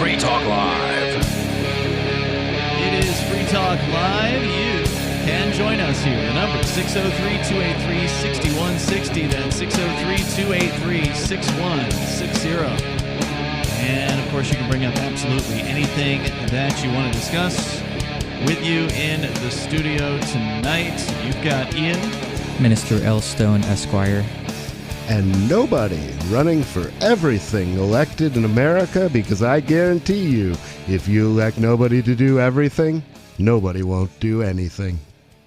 Free Talk Live. It is Free Talk Live. You can join us here. The number is 603-283-6160. That's 603-283-6160. And, of course, you can bring up absolutely anything that you want to discuss. With you in the studio tonight, you've got Ian. Minister L. Stone, Esquire. And nobody running for everything elected in America, because I guarantee you, if you elect nobody to do everything, nobody won't do anything.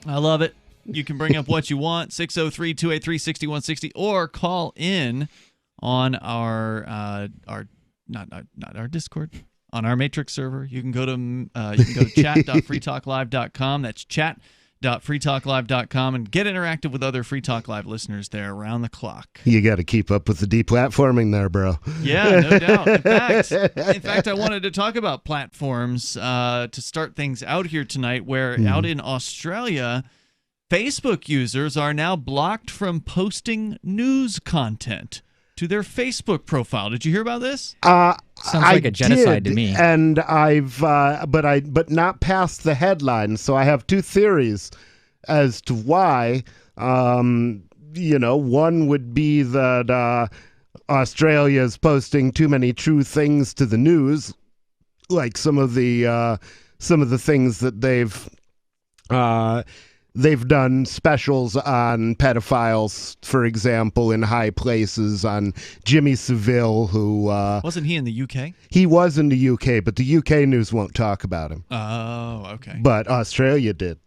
I love it. You can bring up what you want, 603-283-6160, or call in on our not our Discord, on our Matrix server. You can go to chat.freetalklive.com. That's chat.freetalklive.com, and get interactive with other Free Talk Live listeners there around the clock. You got to keep up with the deplatforming there, bro. Yeah, no doubt. In fact, I wanted to talk about platforms to start things out here tonight, where out in Australia, Facebook users are now blocked from posting news content to their Facebook profile. Did you hear about this? Sounds like a genocide to me. And I've but not past the headline. So I have two theories as to why. One would be that Australia is posting too many true things to the news, like some of the things that they've done specials on pedophiles, for example, in high places, on Jimmy Savile, who... Wasn't he in the UK? He was in the UK, but the UK news won't talk about him. Oh, okay. But Australia did.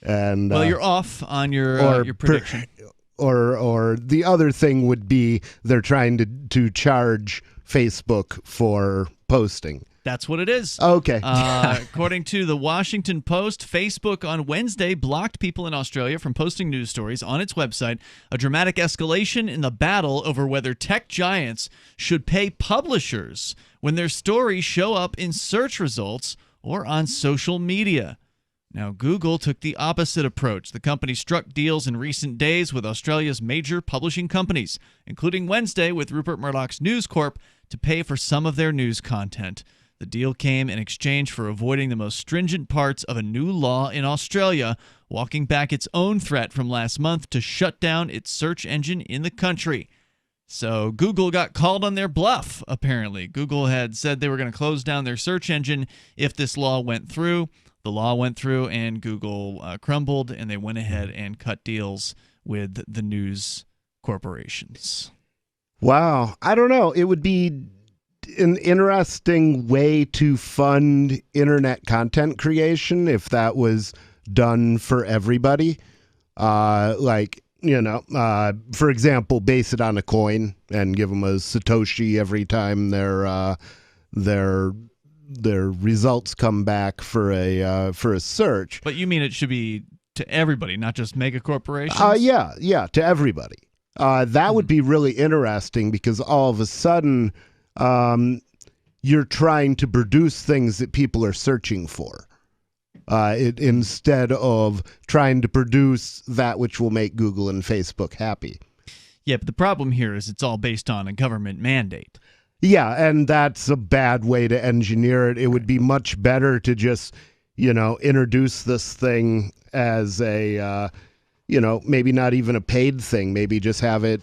And well, you're off on your prediction. Or the other thing would be they're trying to charge Facebook for posting. That's what it is. Okay. According to the Washington Post, Facebook on Wednesday blocked people in Australia from posting news stories on its website, a dramatic escalation in the battle over whether tech giants should pay publishers when their stories show up in search results or on social media. Now, Google took the opposite approach. The company struck deals in recent days with Australia's major publishing companies, including Wednesday with Rupert Murdoch's News Corp, to pay for some of their news content. The deal came in exchange for avoiding the most stringent parts of a new law in Australia, walking back its own threat from last month to shut down its search engine in the country. So Google got called on their bluff, apparently. Google had said they were going to close down their search engine if this law went through. The law went through, and Google crumbled, and they went ahead and cut deals with the news corporations. Wow. I don't know. It would be an interesting way to fund internet content creation if that was done for everybody. For example, base it on a coin and give them a Satoshi every time their results come back for a search. But you mean it should be to everybody, not just mega corporations? Yeah, to everybody. That would be really interesting, because all of a sudden you're trying to produce things that people are searching for, instead of trying to produce that which will make Google and Facebook happy. Yeah, but the problem here is it's all based on a government mandate. Yeah, and that's a bad way to engineer it. It would be much better to just, introduce this thing as a, maybe not even a paid thing. Maybe just have it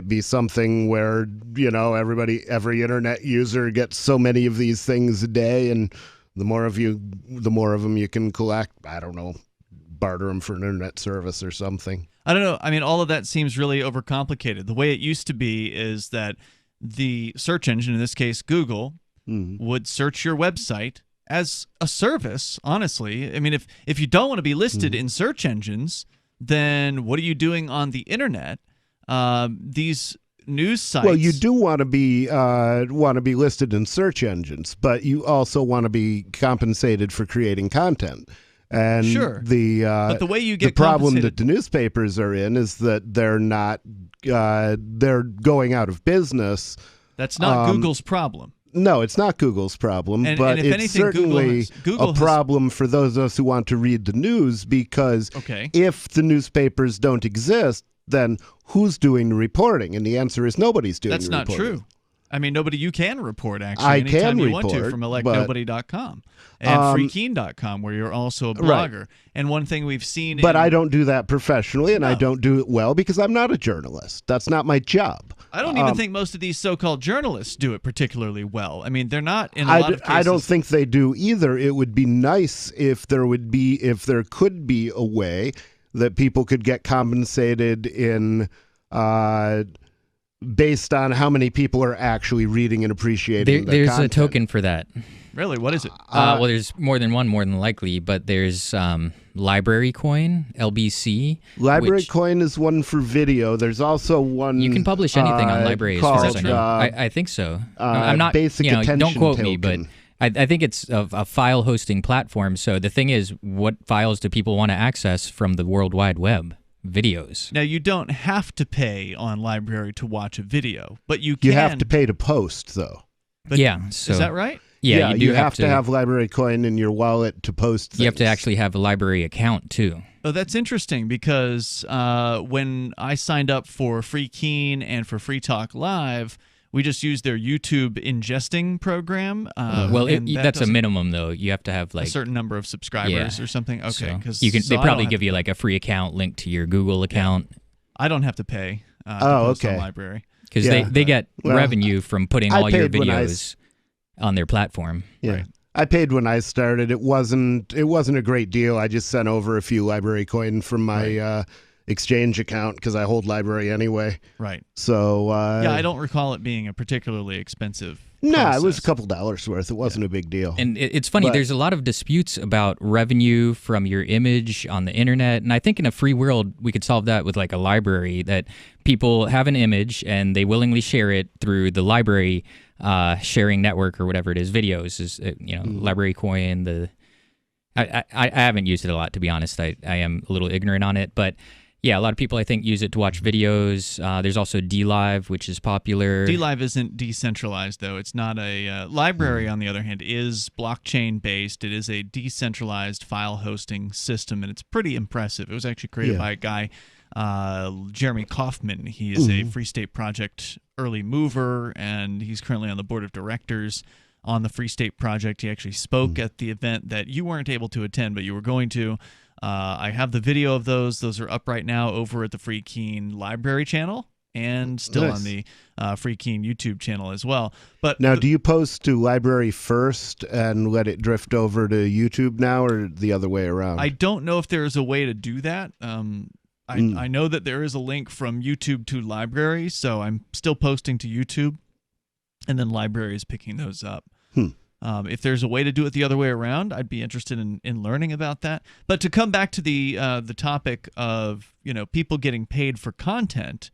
be something where, every internet user gets so many of these things a day, and the more of them you can collect. I don't know, barter them for an internet service or something. I don't know. I mean, all of that seems really overcomplicated. The way it used to be is that the search engine, in this case Google, would search your website as a service, honestly. I mean, if you don't want to be listed in search engines, then what are you doing on the internet? These news sites... Well, you do want to be listed in search engines, but you also want to be compensated for creating content. And sure, but the way you get the problem that the newspapers are in is that they're not they're going out of business. That's not Google's problem. No, it's not Google's problem, but it's anything, certainly Google has problem for those of us who want to read the news, because if the newspapers don't exist, then who's doing the reporting? And the answer is nobody's doing the reporting. That's not true. I mean, nobody you can report, actually, I anytime can you report, want to from electnobody.com and freekeen.com, where you're also a blogger. Right. And one thing we've seen... But I don't do that professionally, and No. I don't do it well because I'm not a journalist. That's not my job. I don't even think most of these so-called journalists do it particularly well. I mean, they're not in a lot of cases. I don't think they do either. It would be nice if there could be a way that people could get compensated in based on how many people are actually reading and appreciating There's content. a token for that. Really? What is it? Well, there's more than one, more than likely, but there's Library Coin, LBC. Library Coin is one for video. There's also one. You can publish anything on Library, as far as I called, know. I think so. I'm not. Basic attention don't quote me, but token. I think it's a file hosting platform. So the thing is, what files do people want to access from the World Wide Web? Videos. Now, you don't have to pay on Library to watch a video, but you can. You have to pay to post, though. But yeah. So, is that right? Yeah, you do have to have Library Coin in your wallet to post things. You have to actually have a library account, too. Oh, that's interesting because when I signed up for Free Keen and for Free Talk Live, we just used their YouTube ingesting program. Well, and that's a minimum, though. You have to have like a certain number of subscribers or something. Okay, because they probably give you like a free account linked to your Google account. I don't have to pay. To post on Library because they get revenue from putting all your videos on their platform. Yeah. Right. I paid when I started. It wasn't a great deal. I just sent over a few Library Coin from my exchange account because I hold Library anyway. Right. So I don't recall it being a particularly expensive it was a couple dollars worth. It wasn't a big deal. And it's funny, there's a lot of disputes about revenue from your image on the internet, and I think in a free world we could solve that with like a library, that people have an image and they willingly share it through the library sharing network or whatever it is. Videos is Library Coin. I haven't used it a lot, to be honest. I am a little ignorant on it, but yeah, a lot of people I think use it to watch videos. There's also DLive, which is popular. DLive isn't decentralized, though. It's not a library. On the other hand, is blockchain based. It is a decentralized file hosting system, and it's pretty impressive. It was actually created by a guy, Jeremy Kaufman. He is a Free State Project early mover, and he's currently on the board of directors on the Free State Project. He actually spoke at the event that you weren't able to attend, but you were going to. I have the video of those. Those are up right now over at the Free Keen Library channel and still on the Free Keen YouTube channel as well. But now, do you post to Library first and let it drift over to YouTube now, or the other way around? I don't know if there is a way to do that. I know that there is a link from YouTube to Library, so I'm still posting to YouTube, and then Library is picking those up. If there's a way to do it the other way around, I'd be interested in learning about that. But to come back to the topic of people getting paid for content,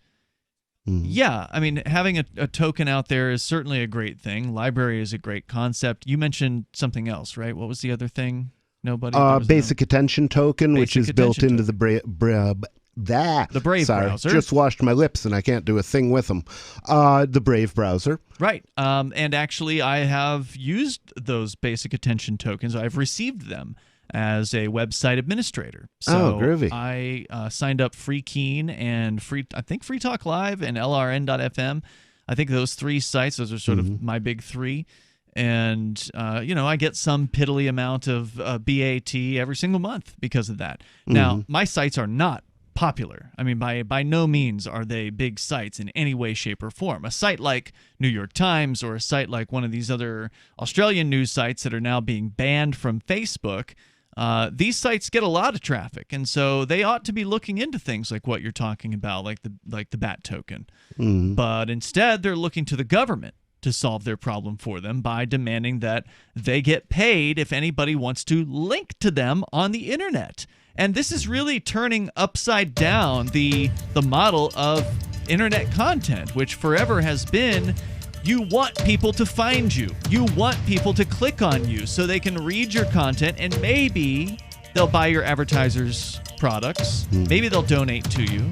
yeah, I mean, having a token out there is certainly a great thing. Library is a great concept. You mentioned something else, right? What was the other thing? Nobody. Basic attention token, which is built into the Brave browser. Just washed my lips and I can't do a thing with them. The Brave browser. Right. And actually, I have used those basic attention tokens. I've received them as a website administrator. So groovy. I signed up Free Keen and Free Talk Live and LRN.FM. I think those three sites, those are sort of my big three. And, I get some piddly amount of BAT every single month because of that. Now, my sites are not popular. I mean, by no means are they big sites in any way, shape, or form. A site like New York Times or a site like one of these other Australian news sites that are now being banned from Facebook, these sites get a lot of traffic, and so they ought to be looking into things like what you're talking about, like the BAT token. But instead, they're looking to the government to solve their problem for them by demanding that they get paid if anybody wants to link to them on the internet. And this is really turning upside down the model of internet content, which forever has been you want people to find you. You want people to click on you so they can read your content, and maybe they'll buy your advertisers' products. Maybe they'll donate to you.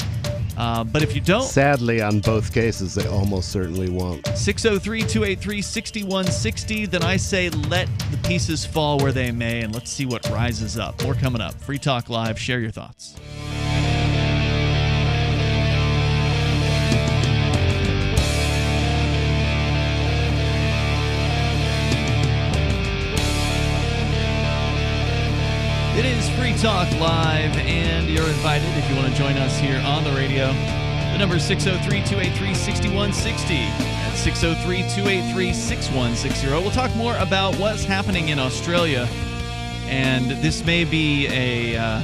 But if you don't... Sadly, on both cases, they almost certainly won't. 603-283-6160. Then I say let the pieces fall where they may, and let's see what rises up. More coming up. Free Talk Live. Share your thoughts. is Free Talk Live, and you're invited if you want to join us here on the radio. The number is 603-283-6160. That's 603-283-6160. We'll talk more about what's happening in Australia, and this may be a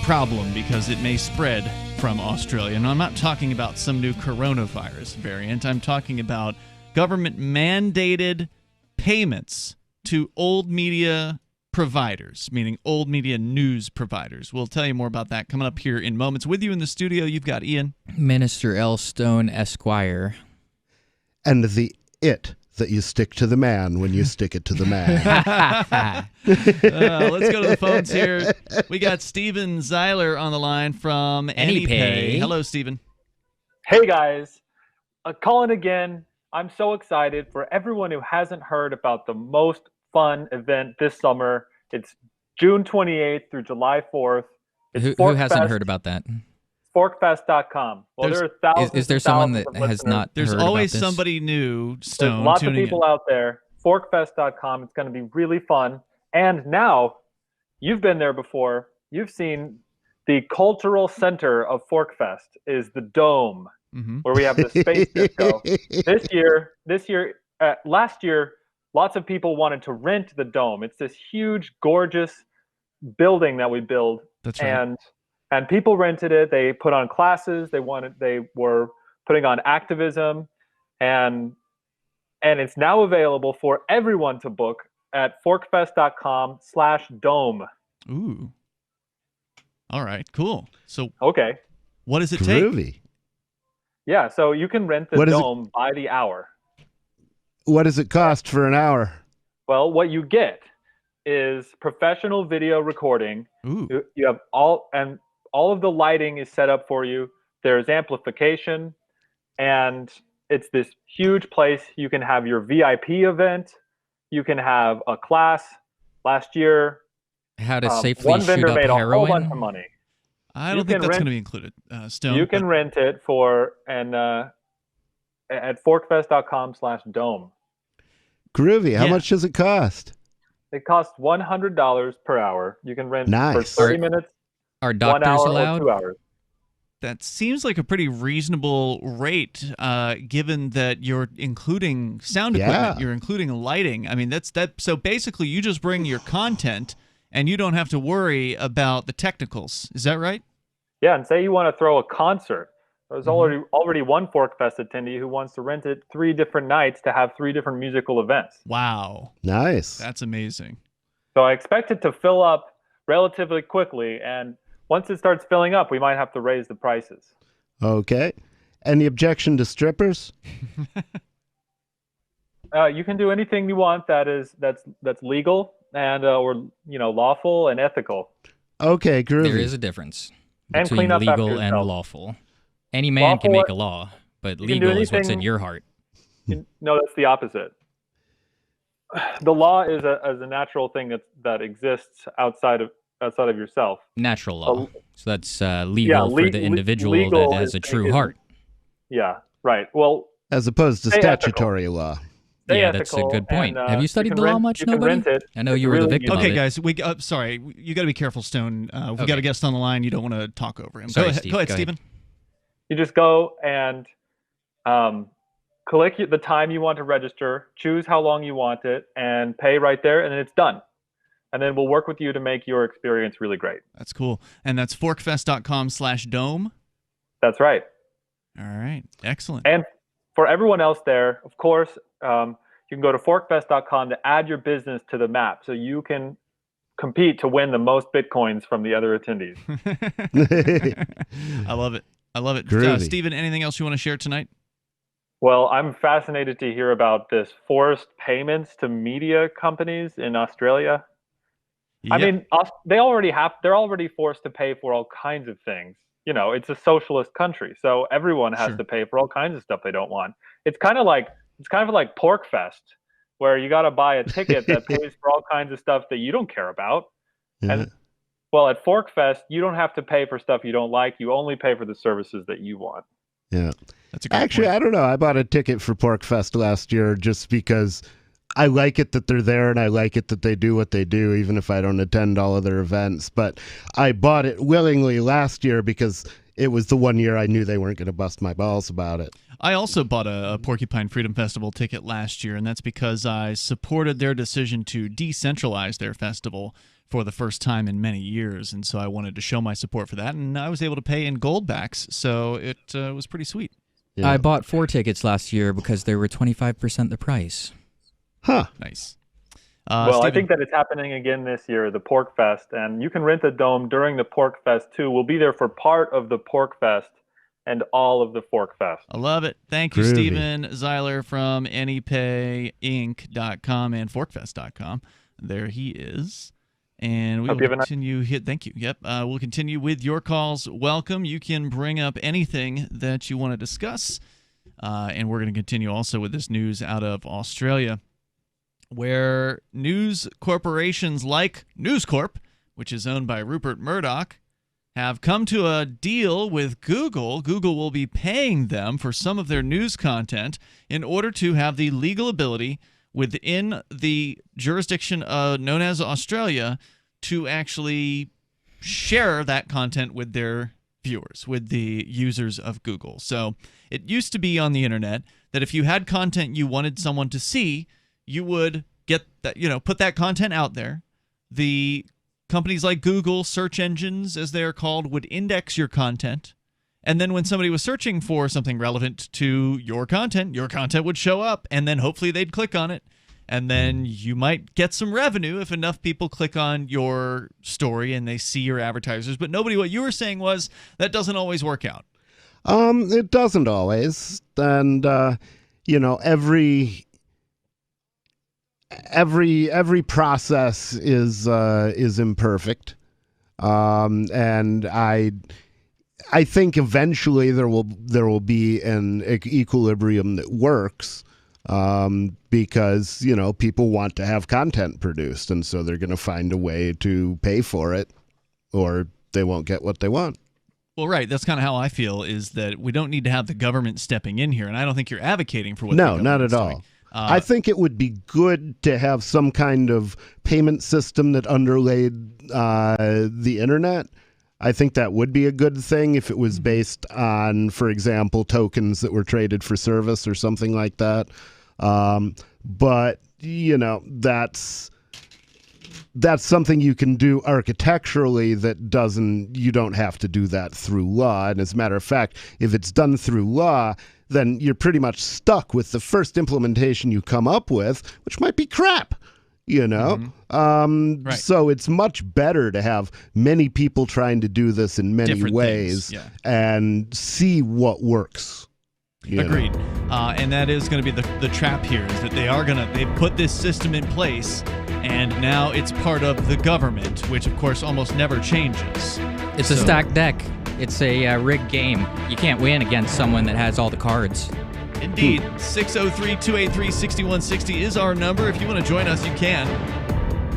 problem because it may spread from Australia. And I'm not talking about some new coronavirus variant. I'm talking about government-mandated payments to old media providers, meaning old media news providers. We'll tell you more about that coming up here in moments. With you in the studio, you've got Ian. Minister L. Stone, Esquire. And the it that you stick to the man when you stick it to the man. Let's go to the phones here. We got Steven Zeiler on the line from Anypay. Hello, Steven. Hey, guys. Calling again. I'm so excited for everyone who hasn't heard about the most fun event this summer. It's June 28th through July 4th. It's Who hasn't heard about that? Forkfest.com. Well, there are thousands. Is there someone that has not There's heard always about this? somebody new, Stone. There's lots of tuning people in. out there. Forkfest.com. It's going to be really fun. And now, you've been there before. You've seen the cultural center of Forkfest is the Dome, where we have the space disco. Last year, lots of people wanted to rent the Dome. It's this huge, gorgeous building that we build. That's right. And people rented it. They put on classes. They were putting on activism, and it's now available for everyone to book at forkfest.com/dome. Ooh. All right, cool. So Okay. what does it take? Groovy. Yeah, so you can rent the Dome by the hour. What does it cost for an hour? Well, what you get is professional video recording. Ooh. You have all of the lighting is set up for you. There's amplification, and it's this huge place. You can have your VIP event. You can have a class. Last year, How to safely one shoot vendor up made a whole bunch heroin? of money. I don't think that's going to be included, Stone. You can rent it for at forkfest.com/dome. Groovy. How much does it cost? It costs $100 per hour. You can rent for Nice. 30 minutes, Are 1 doctors hour, allowed? or 2 hours. That seems like a pretty reasonable rate, given that you're including sound equipment, you're including lighting. I mean, that's that. So basically, you just bring your content, and you don't have to worry about the technicals. Is that right? Yeah, and say you want to throw a concert. There's already one Forkfest attendee who wants to rent it 3 different nights to have 3 different musical events. Wow, Nice. that's amazing. So I expect it to fill up relatively quickly, and once it starts filling up, we might have to raise the prices. Okay. Any objection to strippers? You can do anything you want that's legal and or lawful and ethical. Okay, groovy. There is a difference And between clean up after legal and yourself. lawful. Any man can Lawful- make a law, but you can do legal is what's in anything- your heart. No, that's the opposite. The law is a natural thing that exists outside of yourself. Natural law. So that's legal Yeah, for the individual legal that has is- a true is- heart. Yeah, right. Well, As opposed to Stay statutory law. stay Yeah, that's a ethical, good point. and, Have you you studied can the law rent- much, you can nobody? rent it. I know It's you were the really victim Okay, of it. guys, sorry, you got to be careful, Stone. We've got Okay. a guest on the line. You don't want to talk over him. Sorry, go ahead, Steve, go ahead, go ahead. Stephen. You just go and click the time you want to register, choose how long you want it, and pay right there, and then it's done. And then we'll work with you to make your experience really great. That's cool. And that's forkfest.com/dome. That's right. All right, excellent. And for everyone else there, of course, you can go to forkfest.com to add your business to the map so you can compete to win the most Bitcoins from the other attendees. I love it. I love it. Groovy. Stephen, anything else you want to share tonight? Well, I'm fascinated to hear about this forced payments to media companies in Australia. I Yep. mean, they're already forced to pay for all kinds of things. It's a socialist country, so everyone has Sure. to pay for all kinds of stuff they don't want. It's kind of like Porkfest, where you got to buy a ticket that pays for all kinds of stuff that you don't care about. Yeah. And well, at Forkfest, you don't have to pay for stuff you don't like. You only pay for the services that you want. Yeah. That's a great Actually, point. I don't know. I bought a ticket for Porkfest last year just because I like it that they're there, and I like it that they do what they do, even if I don't attend all of their events. But I bought it willingly last year because it was the one year I knew they weren't going to bust my balls about it. I also bought a Porcupine Freedom Festival ticket last year, and that's because I supported their decision to decentralize their festival for the first time in many years, and so I wanted to show my support for that, and I was able to pay in gold backs, so it was pretty sweet. Yeah. I bought 4 tickets last year because they were 25% the price. Huh. Nice. Well, I Steven? think that it's happening again this year, the Pork Fest, and you can rent the Dome during the Pork Fest too. We'll be there for part of the Pork Fest and all of the Fork Fest. I love it. Thank you, Groovy. Steven Zeiler from anypayinc.com and forkfest.com. There he is. And we Hope will you have a nice- continue. Thank you. Yep. We'll continue with your calls. Welcome. You can bring up anything that you want to discuss. And we're going to continue also with this news out of Australia, where news corporations like News Corp, which is owned by Rupert Murdoch, have come to a deal with Google. Google will be paying them for some of their news content in order to have the legal ability within the jurisdiction known as Australia to actually share that content with their viewers, with the users of Google. So it used to be on the internet that if you had content you wanted someone to see, you would get that, put that content out there. The companies like Google, search engines, as they are called, would index your content. And then when somebody was searching for something relevant to your content would show up, and then hopefully they'd click on it. And then you might get some revenue if enough people click on your story and they see your advertisers. But what you were saying was that doesn't always work out. It doesn't always. And, every process is imperfect, and I think eventually there will be an equilibrium that works, because people want to have content produced, and so they're going to find a way to pay for it, or they won't get what they want. Well, right. That's kind of how I feel, is that we don't need to have the government stepping in here, and I don't think you're advocating for what No, the not at government's all. doing. I think it would be good to have some kind of payment system that underlaid the internet. I think that would be a good thing if it was based on, for example, tokens that were traded for service or something like that. But that's something you can do architecturally you don't have to do that through law. And as a matter of fact, if it's done through law, then you're pretty much stuck with the first implementation you come up with, which might be crap, Right. So it's much better to have many people trying to do this in many Different ways, things, yeah. and see what works. Agreed. And that is going to be the trap here, is that they put this system in place, and now it's part of the government, which of course almost never changes. It's a stacked deck. It's a rigged game. You can't win against someone that has all the cards. Indeed. 603-283-6160 is our number. If you want to join us, you can,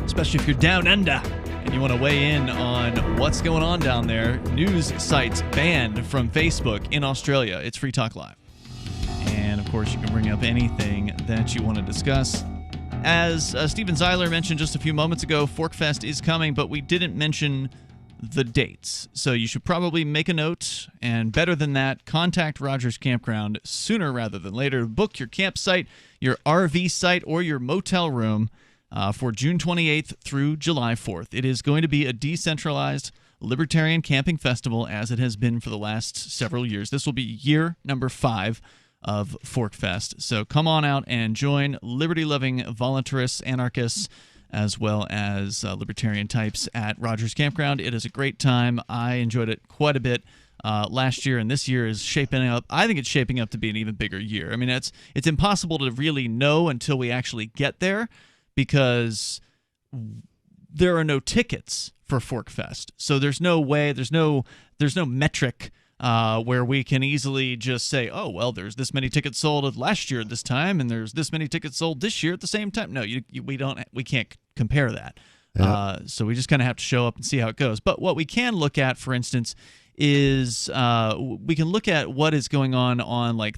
especially if you're down under and you want to weigh in on what's going on down there. News sites banned from Facebook in Australia. It's Free Talk Live. And of course, you can bring up anything that you want to discuss. As Steven Zeiler mentioned just a few moments ago, Forkfest is coming, but we didn't mention the dates. So you should probably make a note, and better than that, contact Rogers Campground sooner rather than later. Book your campsite, your RV site, or your motel room for June 28th through July 4th. It is going to be a decentralized libertarian camping festival, as it has been for the last several years. This will be year number 5 of Forkfest. So come on out and join liberty-loving voluntarists, anarchists, as well as libertarian types at Rogers Campground. It is a great time. I enjoyed it quite a bit last year, and this year is shaping up. I think it's shaping up to be an even bigger year. I mean, it's impossible to really know until we actually get there, because there are no tickets for Forkfest. So there's no way, there's no metric where we can easily just say, oh, well, there's this many tickets sold last year at this time, and there's this many tickets sold this year at the same time. No, we can't compare that. Yeah. So we just kind of have to show up and see how it goes. But what we can look at, for instance, is we can look at what is going on like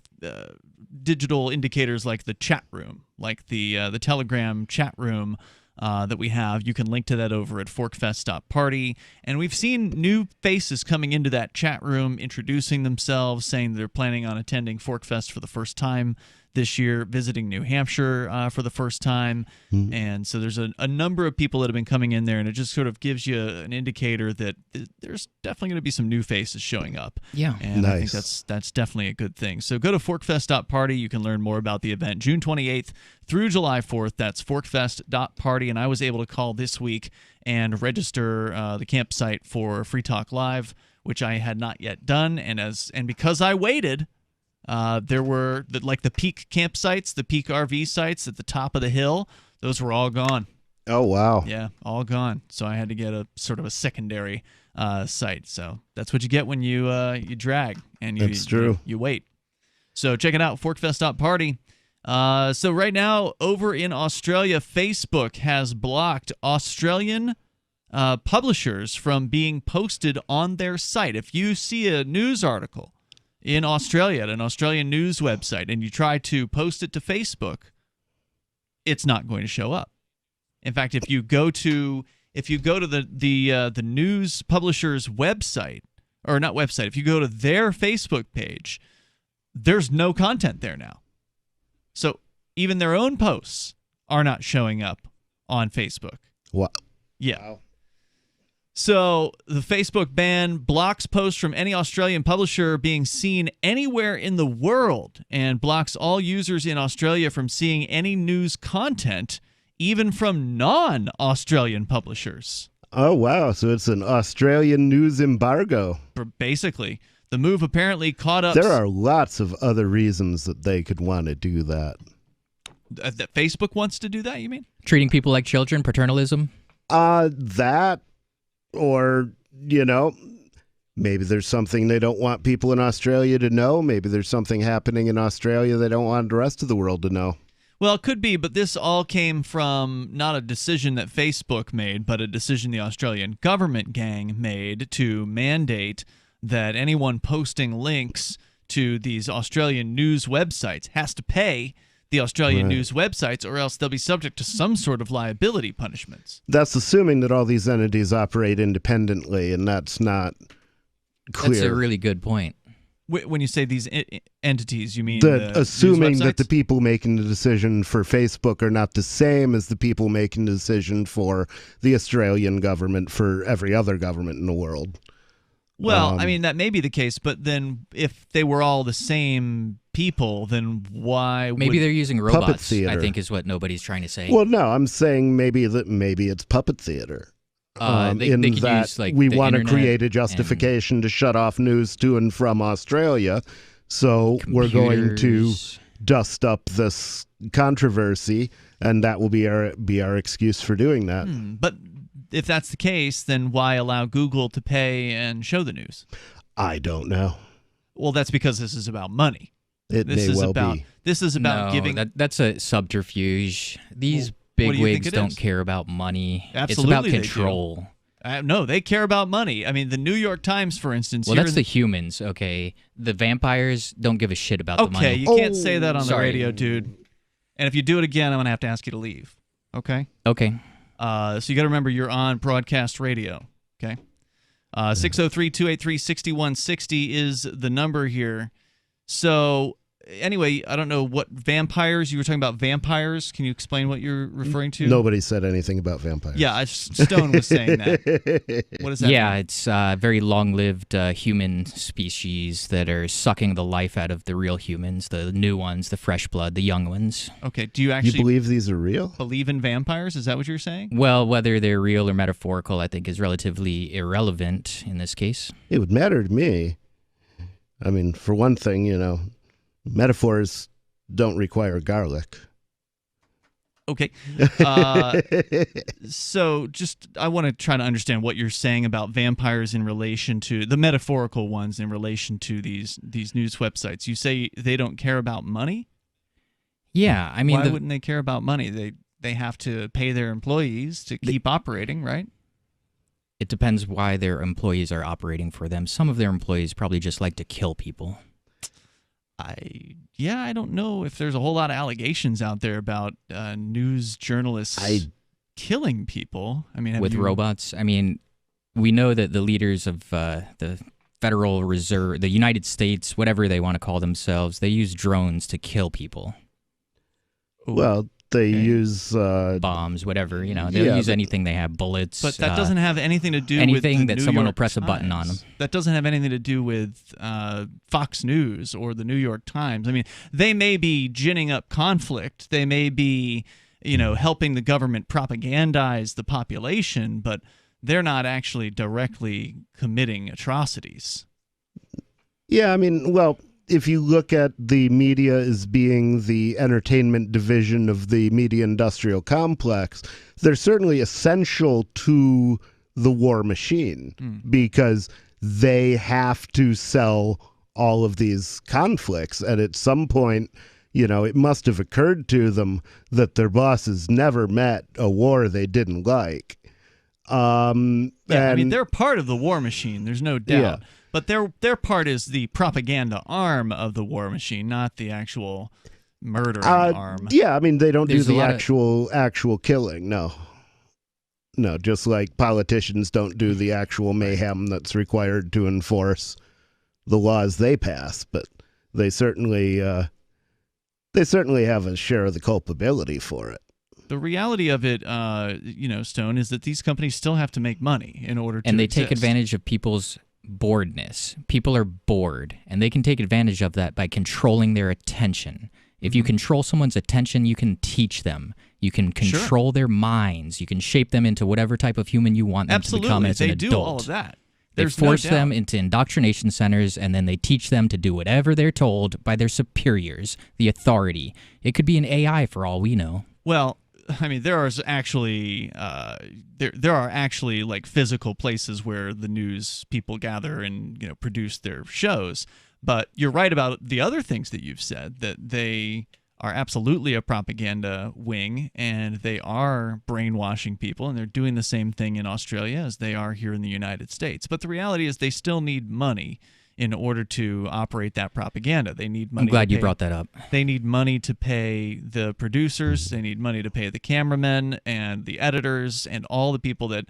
digital indicators like the chat room, like the Telegram chat room that we have. You can link to that over at forkfest.party. And we've seen new faces coming into that chat room, introducing themselves, saying they're planning on attending Forkfest for the first time this year, visiting New Hampshire for the first time. And so there's a number of people that have been coming in there, and it just sort of gives you an indicator that there's definitely going to be some new faces showing up. Yeah. And Nice. I think that's definitely a good thing. So go to forkfest.party. You can learn more about the event June 28th through July 4th. That's forkfest.party. And I was able to call this week and register the campsite for Free Talk Live, which I had not yet done. And because I waited, there were the peak campsites, the peak RV sites at the top of the hill. Those were all gone. Oh, wow. Yeah, all gone. So I had to get a sort of a secondary site. So that's what you get when you drag and That's true. You wait. So check it out, forkfest.party. So right now over in Australia, Facebook has blocked Australian publishers from being posted on their site. If you see a news article in Australia at an Australian news website and you try to post it to Facebook, it's not going to show up. In fact, if you go to the news publisher's website, or not website, if you go to their Facebook page, there's no content there now. So even their own posts are not showing up on Facebook. Wow. Yeah. Wow. So the Facebook ban blocks posts from any Australian publisher being seen anywhere in the world, and blocks all users in Australia from seeing any news content, even from non-Australian publishers. Oh, wow. So it's an Australian news embargo. Basically, the move apparently caught up. There are lots of other reasons that they could want to do that. That Facebook wants to do that, you mean? Treating people like children, paternalism. That, or, maybe there's something they don't want people in Australia to know. Maybe there's something happening in Australia they don't want the rest of the world to know. Well, it could be, but this all came from not a decision that Facebook made, but a decision the Australian government gang made to mandate that anyone posting links to these Australian news websites has to pay the Australian news websites, or else they'll be subject to some sort of liability punishments. That's assuming that all these entities operate independently, and that's not clear. That's a really good point. When you say these entities, you mean assuming news that the websites? people making the decision for Facebook are not the same as the people making the decision for the Australian government, for every other government in the world. Well, I mean, that may be the case, but then if they were all the same people, then why Maybe they're using robots, theater. I think is what nobody's trying to say. Well, no, I'm saying maybe it's puppet theater. They in could that use, like, we the want to internet create a justification to shut off news to and from Australia, so we're going to computers. dust up this controversy, and that will be our excuse for doing that. But if that's the case, then why allow Google to pay and show the news? I don't know. Well, that's because this is about money. It This may is well about be. this is about No, giving. that's a subterfuge. These what do you think bigwigs it don't is? care about money. Absolutely it's about they do. control. No, they care about money. I mean, the New York Times, for instance. Well, here that's in- the humans, okay? The vampires don't give a shit about the okay. money. You can't say that on the Sorry. radio, dude. And if you do it again, I'm gonna have to ask you to leave. Okay. Okay. So you got to remember you're on broadcast radio. Okay. 603-283-6160 is the number here. So anyway, I don't know what vampires. You were talking about vampires. Can you explain what you're referring to? Nobody said anything about vampires. Yeah, Stone was saying that. What is that? Yeah, it's very long-lived human species that are sucking the life out of the real humans, the new ones, the fresh blood, the young ones. Okay. Do you You actually believe these are real? believe in vampires? Is that what you're saying? Well, whether they're real or metaphorical, I think is relatively irrelevant in this case. It would matter to me. I mean, for one thing, metaphors don't require garlic. Okay. So I want to try to understand what you're saying about vampires in relation to the metaphorical ones in relation to these news websites. You say they don't care about money? Yeah, I mean, Why wouldn't they care about money? They have to pay their employees to keep operating, right? it depends why their employees are operating for them. Some of their employees probably just like to kill people. yeah, I don't know if there's a whole lot of allegations out there about news journalists killing people. I mean, with robots. I mean, we know that the leaders of the Federal Reserve, the United States, whatever they want to call themselves, they use drones to kill people. Well, they use bombs, whatever. They'll use anything they have, bullets. But that doesn't have anything to do with anything that New someone York will press Times. a button on them. That doesn't have anything to do with Fox News or the New York Times. I mean, they may be ginning up conflict. They may be, helping the government propagandize the population, but they're not actually directly committing atrocities. Yeah, I mean, well, if you look at the media as being the entertainment division of the media industrial complex, they're certainly essential to the war machine because they have to sell all of these conflicts. And at some point, it must have occurred to them that their bosses never met a war they didn't like. I mean, they're part of the war machine. There's no doubt. Yeah. But their part is the propaganda arm of the war machine, not the actual murdering arm. Yeah, I mean, they don't do the actual killing. No, just like politicians don't do the actual mayhem that's required to enforce the laws they pass. But they certainly have a share of the culpability for it. The reality of it, Stone, is that these companies still have to make money in order to And they exist. take advantage of people's boredness. People are bored, and they can take advantage of that by controlling their attention. If you control someone's attention, you can teach them. You can control their minds. You can shape them into whatever type of human you want them to become as an adult. They do all of that. They force them into indoctrination centers, and then they teach them to do whatever they're told by their superiors, the authority. It could be an AI for all we know. Well, I mean, there are actually like physical places where the news people gather and produce their shows. But you're right about the other things that you've said, that they are absolutely a propaganda wing, and they are brainwashing people, and they're doing the same thing in Australia as they are here in the United States. But the reality is they still need money in order to operate that propaganda. They need money. I'm glad you brought that up. They need money to pay the producers. They need money to pay the cameramen and the editors and all the people that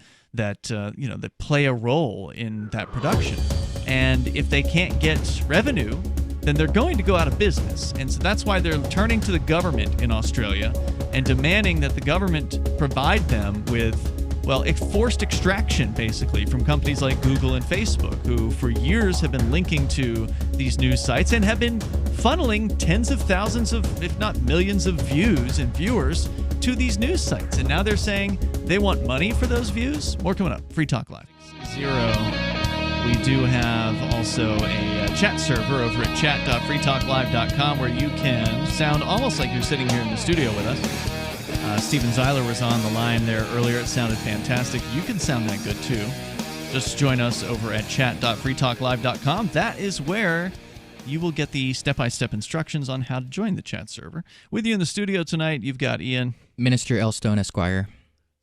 play a role in that production. And if they can't get revenue, then they're going to go out of business. And so that's why they're turning to the government in Australia and demanding that the government provide them with, well, forced extraction, basically, from companies like Google and Facebook, who for years have been linking to these news sites and have been funneling tens of thousands of, if not millions of views and viewers to these news sites. And now they're saying they want money for those views. More coming up. Free Talk Live. 0. We do have also a chat server over at chat.freetalklive.com where you can sound almost like you're sitting here in the studio with us. Steven Zeiler was on the line there earlier. It sounded fantastic. You can sound that good too. Just join us over at chat.freetalklive.com. That is where you will get the step-by-step instructions on how to join the chat server. With you in the studio tonight, you've got Ian. Minister Elstone, Esquire.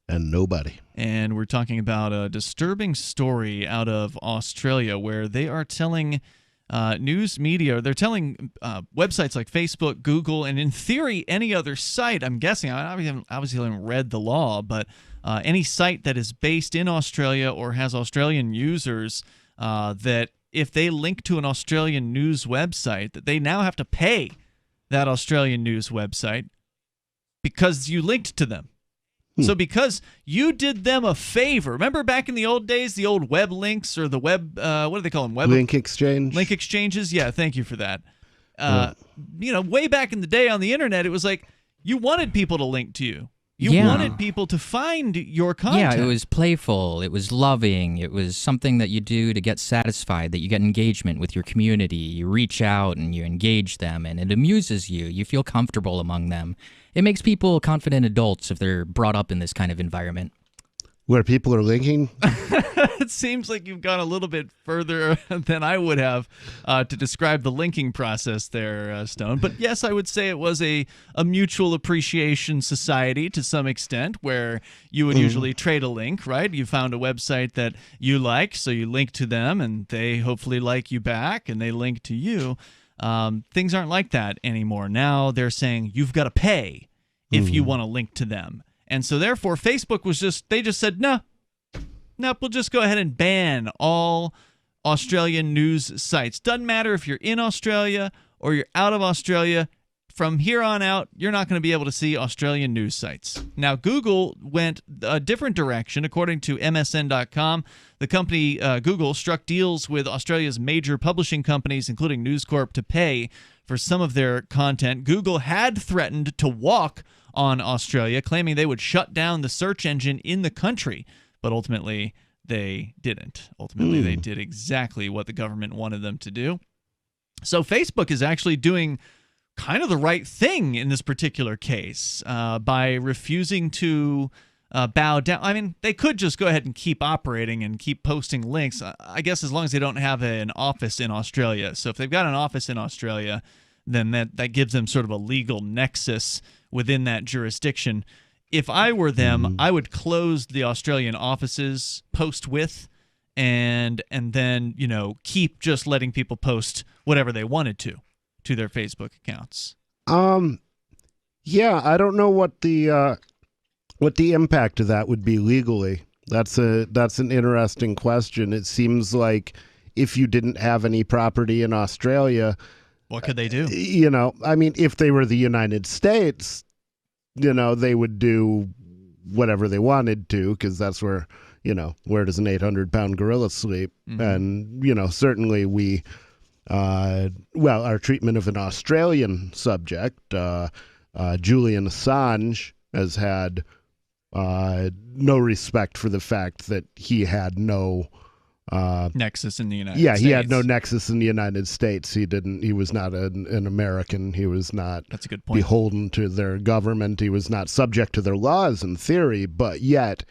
And nobody. And we're talking about a disturbing story out of Australia where they are telling news media, they're telling websites like Facebook, Google, and in theory any other site, I'm guessing, I obviously haven't read the law, but any site that is based in Australia or has Australian users, that if they link to an Australian news website, that they now have to pay that Australian news website because you linked to them. So because you did them a favor, remember back in the old days, the old web links or the web, what do they call them? Link exchange. Link exchanges? Yeah, thank you for that. Way back in the day on the internet, it was like you wanted people to link to you. You wanted people to find your content. Yeah, it was playful. It was loving. It was something that you do to get satisfied, that you get engagement with your community. You reach out and you engage them, and it amuses you. You feel comfortable among them. It makes people confident adults if they're brought up in this kind of environment. Where people are linking? It seems like you've gone a little bit further than I would have to describe the linking process there, Stone. But yes, I would say it was a mutual appreciation society to some extent where you would usually trade a link, right? You found a website that you like, so you link to them, and they hopefully like you back, and they link to you. Things aren't like that anymore. Now they're saying you've got to pay if you want to link to them. And so therefore Facebook they just said, no, we'll just go ahead and ban all Australian news sites. Doesn't matter if you're in Australia or you're out of Australia. From here on out, you're not going to be able to see Australian news sites. Now, Google went a different direction. According to MSN.com, the company Google struck deals with Australia's major publishing companies, including News Corp, to pay for some of their content. Google had threatened to walk on Australia, claiming they would shut down the search engine in the country, but ultimately they didn't. Ultimately, they did exactly what the government wanted them to do. So Facebook is actually doing kind of the right thing in this particular case by refusing to bow down. I mean, they could just go ahead and keep operating and keep posting links, I guess, as long as they don't have an office in Australia. So if they've got an office in Australia, then that gives them sort of a legal nexus within that jurisdiction. If I were them, I would close the Australian offices, post with, and then, keep just letting people post whatever they wanted to their Facebook accounts. Yeah, I don't know what the impact of that would be legally. That's an interesting question. It seems like if you didn't have any property in Australia, what could they do? I mean, if they were the United States, they would do whatever they wanted to, because that's where does an 800-pound gorilla sleep? And, certainly we, our treatment of an Australian subject, Julian Assange, has had no respect for the fact that he had no nexus in the United States. Yeah, he had no nexus in the United States. He was not an American. He was not That's a good point. beholden to their government. He was not subject to their laws in theory, but yet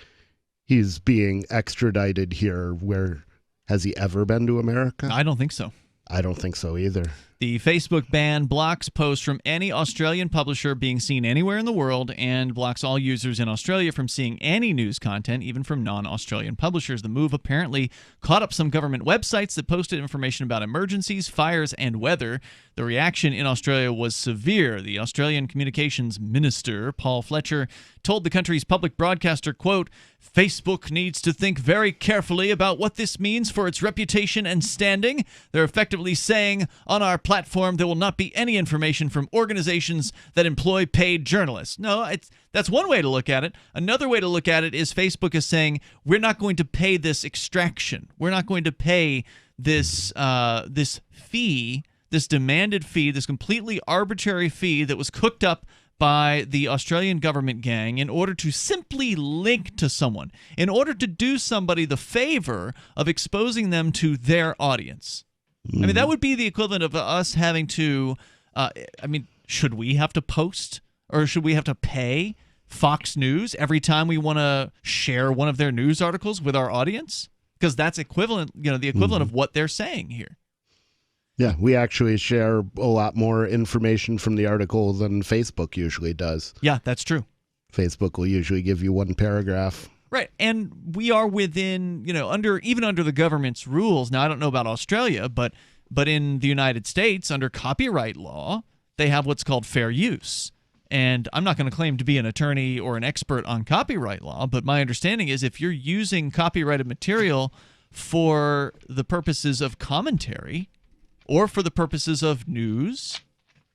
he's being extradited here. Where has he ever been to America? I don't think so. I don't think so either. The Facebook ban blocks posts from any Australian publisher being seen anywhere in the world and blocks all users in Australia from seeing any news content, even from non-Australian publishers. The move apparently caught up some government websites that posted information about emergencies, fires, and weather. The reaction in Australia was severe. The Australian Communications Minister, Paul Fletcher, told the country's public broadcaster, quote, Facebook needs to think very carefully about what this means for its reputation and standing. They're effectively saying, on our platform, there will not be any information from organizations that employ paid journalists. No, that's one way to look at it. Another way to look at it is Facebook is saying, we're not going to pay this extraction. We're not going to pay this fee, this demanded fee, this completely arbitrary fee that was cooked up by the Australian government gang in order to simply link to someone, in order to do somebody the favor of exposing them to their audience. I mean, that would be the equivalent of us having to, should we have to post or should we have to pay Fox News every time we want to share one of their news articles with our audience? Because that's equivalent, the equivalent of what they're saying here. Yeah, we actually share a lot more information from the article than Facebook usually does. Yeah, that's true. Facebook will usually give you one paragraph. Right, and we are within, under the government's rules. Now, I don't know about Australia, but in the United States, under copyright law, they have what's called fair use. And I'm not going to claim to be an attorney or an expert on copyright law, but my understanding is if you're using copyrighted material for the purposes of commentary or for the purposes of news,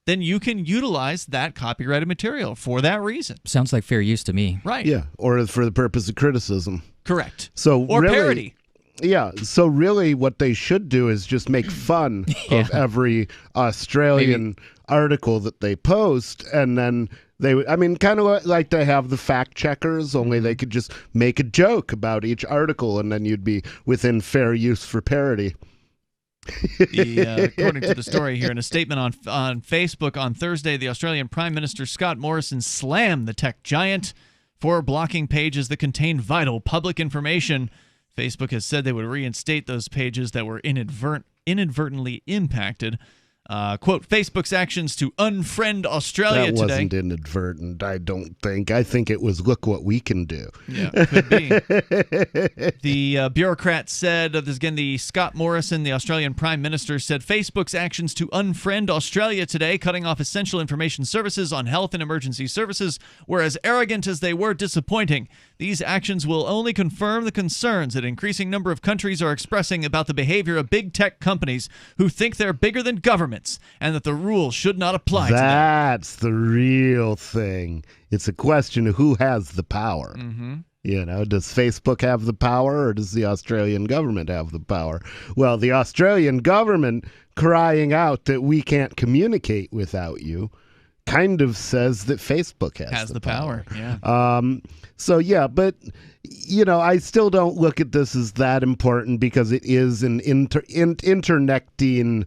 then you can utilize that copyrighted material for that reason. Sounds like fair use to me. Right. Yeah, or for the purpose of criticism. Correct. Or really, parody. Yeah, so really what they should do is just make fun of every Australian article that they post, and then kind of like they have the fact checkers, only they could just make a joke about each article, and then you'd be within fair use for parody. According to the story here, in a statement on Facebook on Thursday, the Australian Prime Minister Scott Morrison slammed the tech giant for blocking pages that contain vital public information. Facebook has said they would reinstate those pages that were inadvertently impacted. Quote, Facebook's actions to unfriend Australia That today. wasn't inadvertent, I don't think. I think it was, look what we can do. Yeah, could be. The bureaucrat said, this is again the Scott Morrison, the Australian Prime Minister, said Facebook's actions to unfriend Australia today, cutting off essential information services on health and emergency services, were as arrogant as they were disappointing. These actions will only confirm the concerns that an increasing number of countries are expressing about the behavior of big tech companies who think they're bigger than governments and that the rules should not apply to them. That's the real thing. It's a question of who has the power. You know, does Facebook have the power or does the Australian government have the power? Well, the Australian government crying out that we can't communicate without you kind of says that Facebook has the power. Yeah. So, yeah, but, you know, I still don't look at this as that important because it is an internecting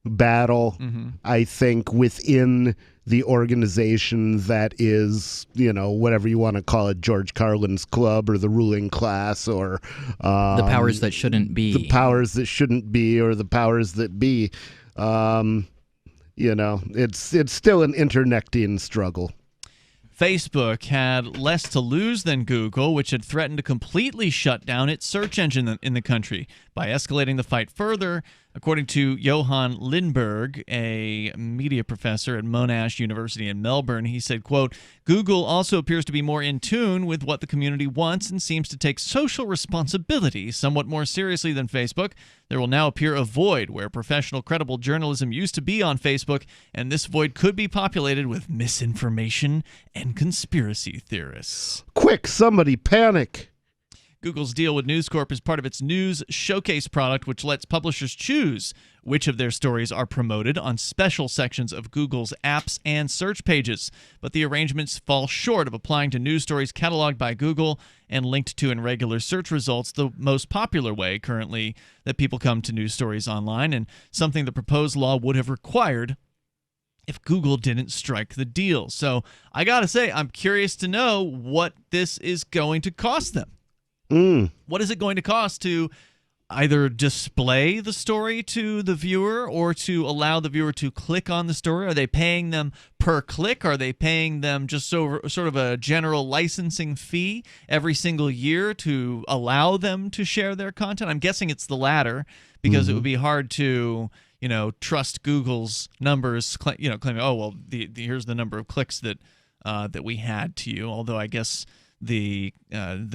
battle, I think, within the organization that is, you know, whatever you want to call it, George Carlin's club or the ruling class or the powers that shouldn't be. The powers that shouldn't be or the powers that be. You know, it's still an internecting struggle. Facebook had less to lose than Google, which had threatened to completely shut down its search engine in the country by escalating the fight further. According to Johan Lindberg, a media professor at Monash University in Melbourne, he said, quote, Google also appears to be more in tune with what the community wants and seems to take social responsibility somewhat more seriously than Facebook. There will now appear a void where professional, credible journalism used to be on Facebook, and this void could be populated with misinformation and conspiracy theorists. Quick, somebody panic. Google's deal with News Corp is part of its News Showcase product, which lets publishers choose which of their stories are promoted on special sections of Google's apps and search pages. But the arrangements fall short of applying to news stories cataloged by Google and linked to in regular search results, the most popular way currently that people come to news stories online, and something the proposed law would have required if Google didn't strike the deal. So I gotta say, I'm curious to know what this is going to cost them. What is it going to cost to either display the story to the viewer or to allow the viewer to click on the story? Are they paying them per click? Are they paying them just sort of a general licensing fee every single year to allow them to share their content? I'm guessing it's the latter, because it would be hard to, you know, trust Google's numbers, you know, claiming, oh, well, here's the number of clicks that that we had to you. Although I guess the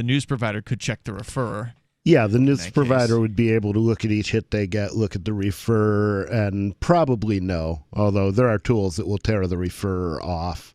news provider could check the refer. Yeah, the news provider would be able to look at each hit they get, look at the refer, and probably know. Although there are tools that will tear the refer off.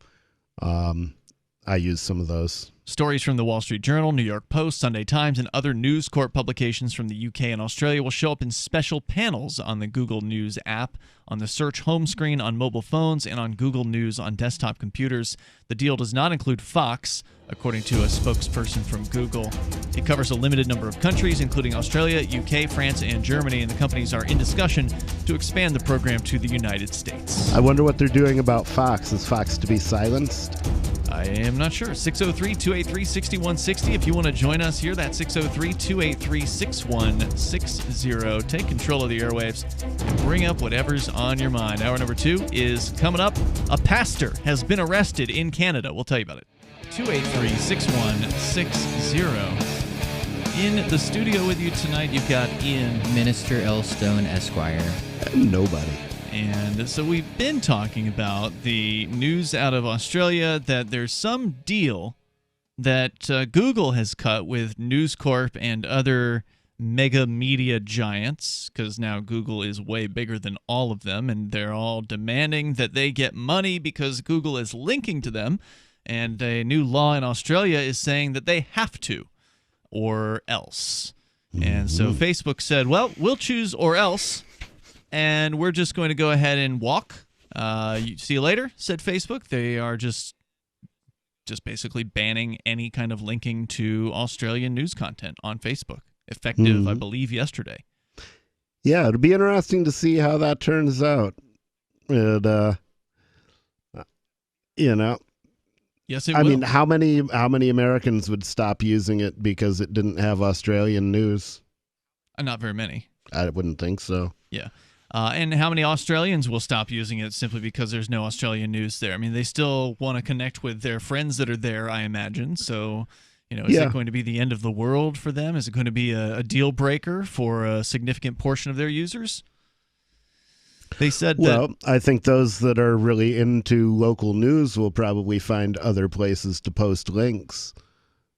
I use some of those. Stories from the Wall Street Journal, New York Post, Sunday Times, and other News Corp publications from the UK and Australia will show up in special panels on the Google News app, on the search home screen on mobile phones, and on Google News on desktop computers. The deal does not include Fox, according to a spokesperson from Google. It covers a limited number of countries, including Australia, UK, France, and Germany, and the companies are in discussion to expand the program to the United States. I wonder what they're doing about Fox. Is Fox to be silenced? I am not sure. 603-283-6160. If you want to join us here, that's 603-283-6160. Take control of the airwaves and bring up whatever's on your mind. Hour number 2 is coming up. A pastor has been arrested in Canada. We'll tell you about it. 283-6160. In the studio with you tonight, you've got Ian. Minister L. Stone, Esquire. Nobody. And so we've been talking about the news out of Australia that there's some deal that Google has cut with News Corp and other mega media giants, because now Google is way bigger than all of them, and they're all demanding that they get money because Google is linking to them. And a new law in Australia is saying that they have to, or else. And so Facebook said, well, we'll choose or else. And we're just going to go ahead and walk. See you later, said Facebook. They are just basically banning any kind of linking to Australian news content on Facebook, effective, I believe, yesterday. Yeah, it'll be interesting to see how that turns out. And, you know. Yes, it will. I mean, how many Americans would stop using it because it didn't have Australian news? Not very many. I wouldn't think so. Yeah. And how many Australians will stop using it simply because there's no Australian news there? I mean, they still want to connect with their friends that are there, I imagine. So, is it going to be the end of the world for them? Is it going to be a deal breaker for a significant portion of their users? They said I think those that are really into local news will probably find other places to post links.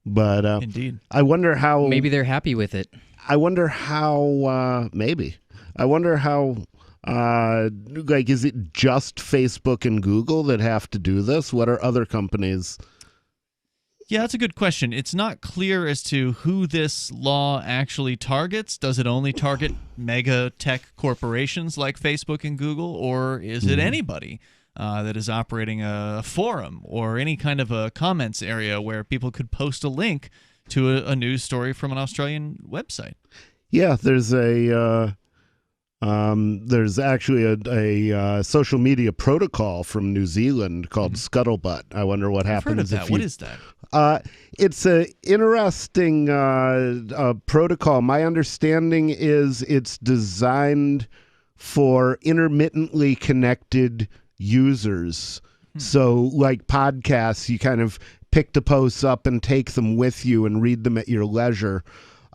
But indeed, I wonder how. Maybe they're happy with it. I wonder how. Maybe. I wonder how. Is it just Facebook and Google that have to do this? What are other companies? Yeah, that's a good question. It's not clear as to who this law actually targets. Does it only target mega tech corporations like Facebook and Google, or is it anybody that is operating a forum or any kind of a comments area where people could post a link to a news story from an Australian website? Yeah, there's actually a social media protocol from New Zealand called Scuttlebutt. I wonder what happens. I've heard of that. What is that? It's an interesting protocol. My understanding is it's designed for intermittently connected users. So like podcasts, you kind of pick the posts up and take them with you and read them at your leisure.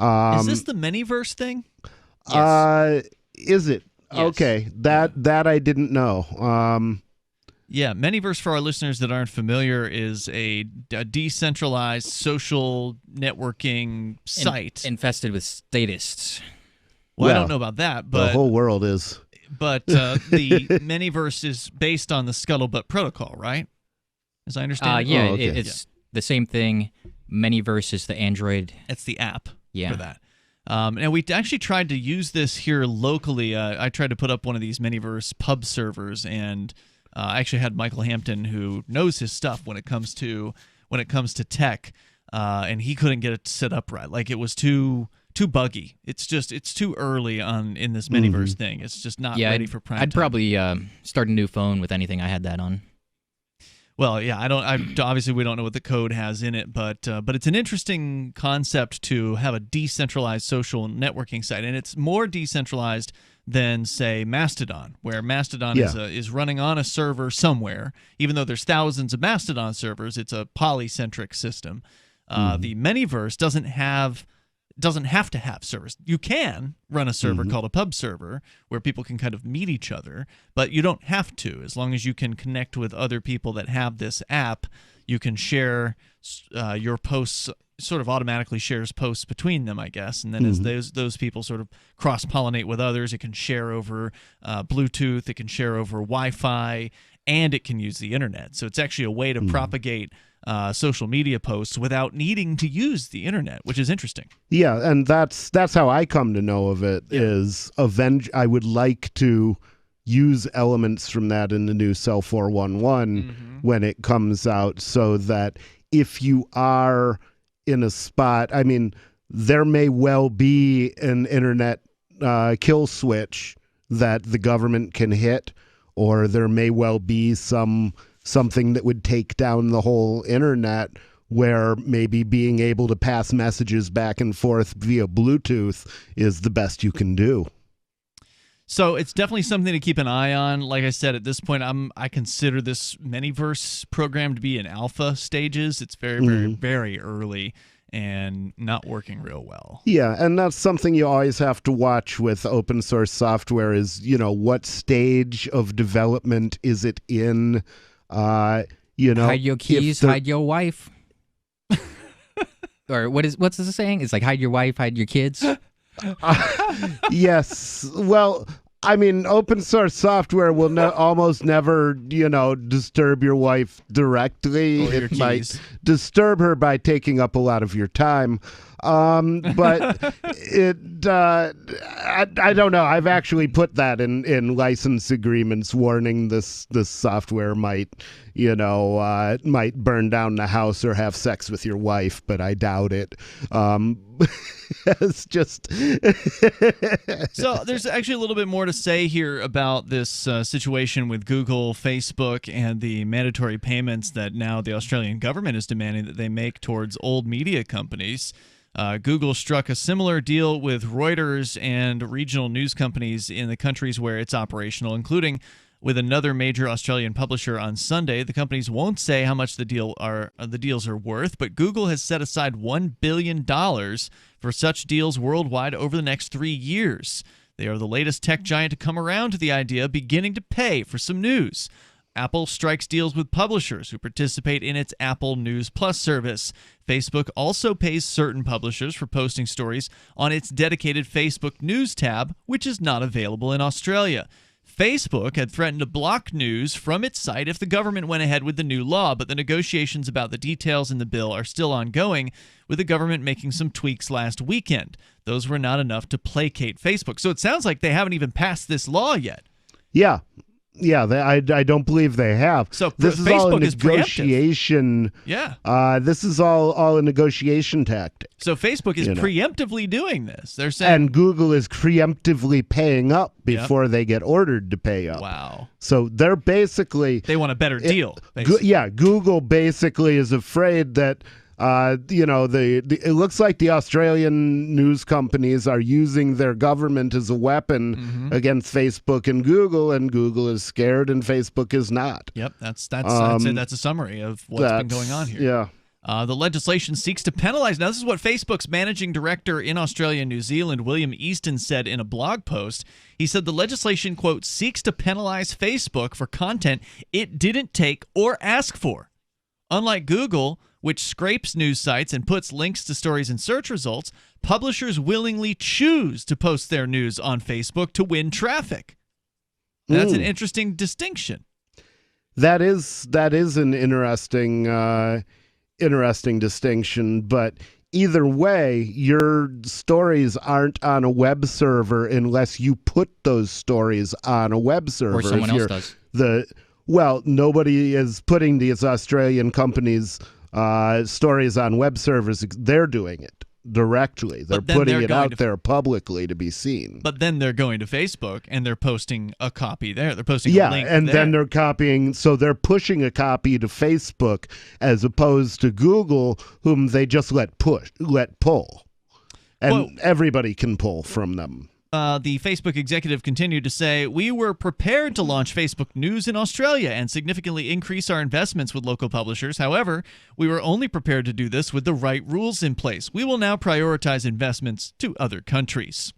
Is this the Manyverse thing? Yes. Is it? Yes. Okay. That I didn't know. Yeah, Manyverse, for our listeners that aren't familiar, is a decentralized social networking site. Infested with statists. Well, I don't know about that, but the whole world is. But the Manyverse is based on the Scuttlebutt protocol, right? As I understand. Yeah, okay. it's the same thing. Manyverse is the Android. It's the app Yeah. for that. And we actually tried to use this here locally. I tried to put up one of these Manyverse pub servers, and I actually had Michael Hampton, who knows his stuff when it comes to tech, and he couldn't get it set up right. Like, it was too buggy. It's too early in this Manyverse thing. It's just not ready for prime I'd time. probably start a new phone with anything I had that on. Well, yeah, obviously we don't know what the code has in it, but it's an interesting concept to have a decentralized social networking site, and it's more decentralized than, say, Mastodon, where Mastodon is running on a server somewhere. Even though there's thousands of Mastodon servers, it's a polycentric system. The Manyverse doesn't have to have servers. You can run a server called a pub server where people can kind of meet each other, but you don't have to. As long as you can connect with other people that have this app, you can share your posts, sort of automatically shares posts between them, I guess. And then as those people sort of cross-pollinate with others, it can share over Bluetooth, it can share over Wi-Fi, and it can use the internet. So it's actually a way to propagate social media posts without needing to use the internet, which is interesting. Yeah, and that's how I come to know of it. Is I would like to use elements from that in the new Cell 411 when it comes out, so that if you are in a spot, I mean, there may well be an internet kill switch that the government can hit, or there may well be something that would take down the whole internet, where maybe being able to pass messages back and forth via Bluetooth is the best you can do. So it's definitely something to keep an eye on. Like I said, at this point, I consider this Manyverse program to be in alpha stages. It's very, very, very early and not working real well. Yeah, and that's something you always have to watch with open source software is, what stage of development is it in? Hide your keys, hide your wife. Or what's the saying? It's like hide your wife, hide your kids. Yes. Well, I mean, open source software will almost never, disturb your wife directly. Or your It might keys. disturb her by taking up a lot of your time. But I don't know. I've actually put that in license agreements, warning this software might burn down the house or have sex with your wife, but I doubt it. It's just So there's actually a little bit more to say here about this situation with Google, Facebook, and the mandatory payments that now the Australian government is demanding that they make towards old media companies. Google struck a similar deal with Reuters and regional news companies in the countries where it's operational, including with another major Australian publisher on Sunday. The companies won't say how much the deals are worth, but Google has set aside $1 billion for such deals worldwide over the next 3 years. They are the latest tech giant to come around to the idea of beginning to pay for some news. Apple strikes deals with publishers who participate in its Apple News Plus service. Facebook also pays certain publishers for posting stories on its dedicated Facebook News tab, which is not available in Australia. Facebook had threatened to block news from its site if the government went ahead with the new law, but the negotiations about the details in the bill are still ongoing, with the government making some tweaks last weekend. Those were not enough to placate Facebook. So it sounds like they haven't even passed this law yet. Yeah. Yeah, I don't believe they have. So this is Facebook all a is negotiation. Yeah. This is all a negotiation tactic. So Facebook is preemptively doing this. They're saying, and Google is preemptively paying up before they get ordered to pay up. Wow. So they're basically they want a better deal. Google basically is afraid that it looks like the Australian news companies are using their government as a weapon against Facebook and Google is scared and Facebook is not. Yep, I'd say that's a summary of what's been going on here. Yeah. The legislation seeks to penalize. Now, this is what Facebook's managing director in Australia and New Zealand, William Easton, said in a blog post. He said the legislation, quote, seeks to penalize Facebook for content it didn't take or ask for. Unlike Google, which scrapes news sites and puts links to stories in search results, publishers willingly choose to post their news on Facebook to win traffic. That's an interesting distinction. That is an interesting distinction, but either way, your stories aren't on a web server unless you put those stories on a web server. Or someone else does. Nobody is putting these Australian companies' stories on web servers. They're doing it directly. They're putting it out there publicly to be seen. But then they're going to Facebook and they're posting a copy there. They're posting a link and there. Then they're copying. So they're pushing a copy to Facebook as opposed to Google, whom they just let pull. And everybody can pull from them. The Facebook executive continued to say, "We were prepared to launch Facebook News in Australia and significantly increase our investments with local publishers. However, we were only prepared to do this with the right rules in place. We will now prioritize investments to other countries."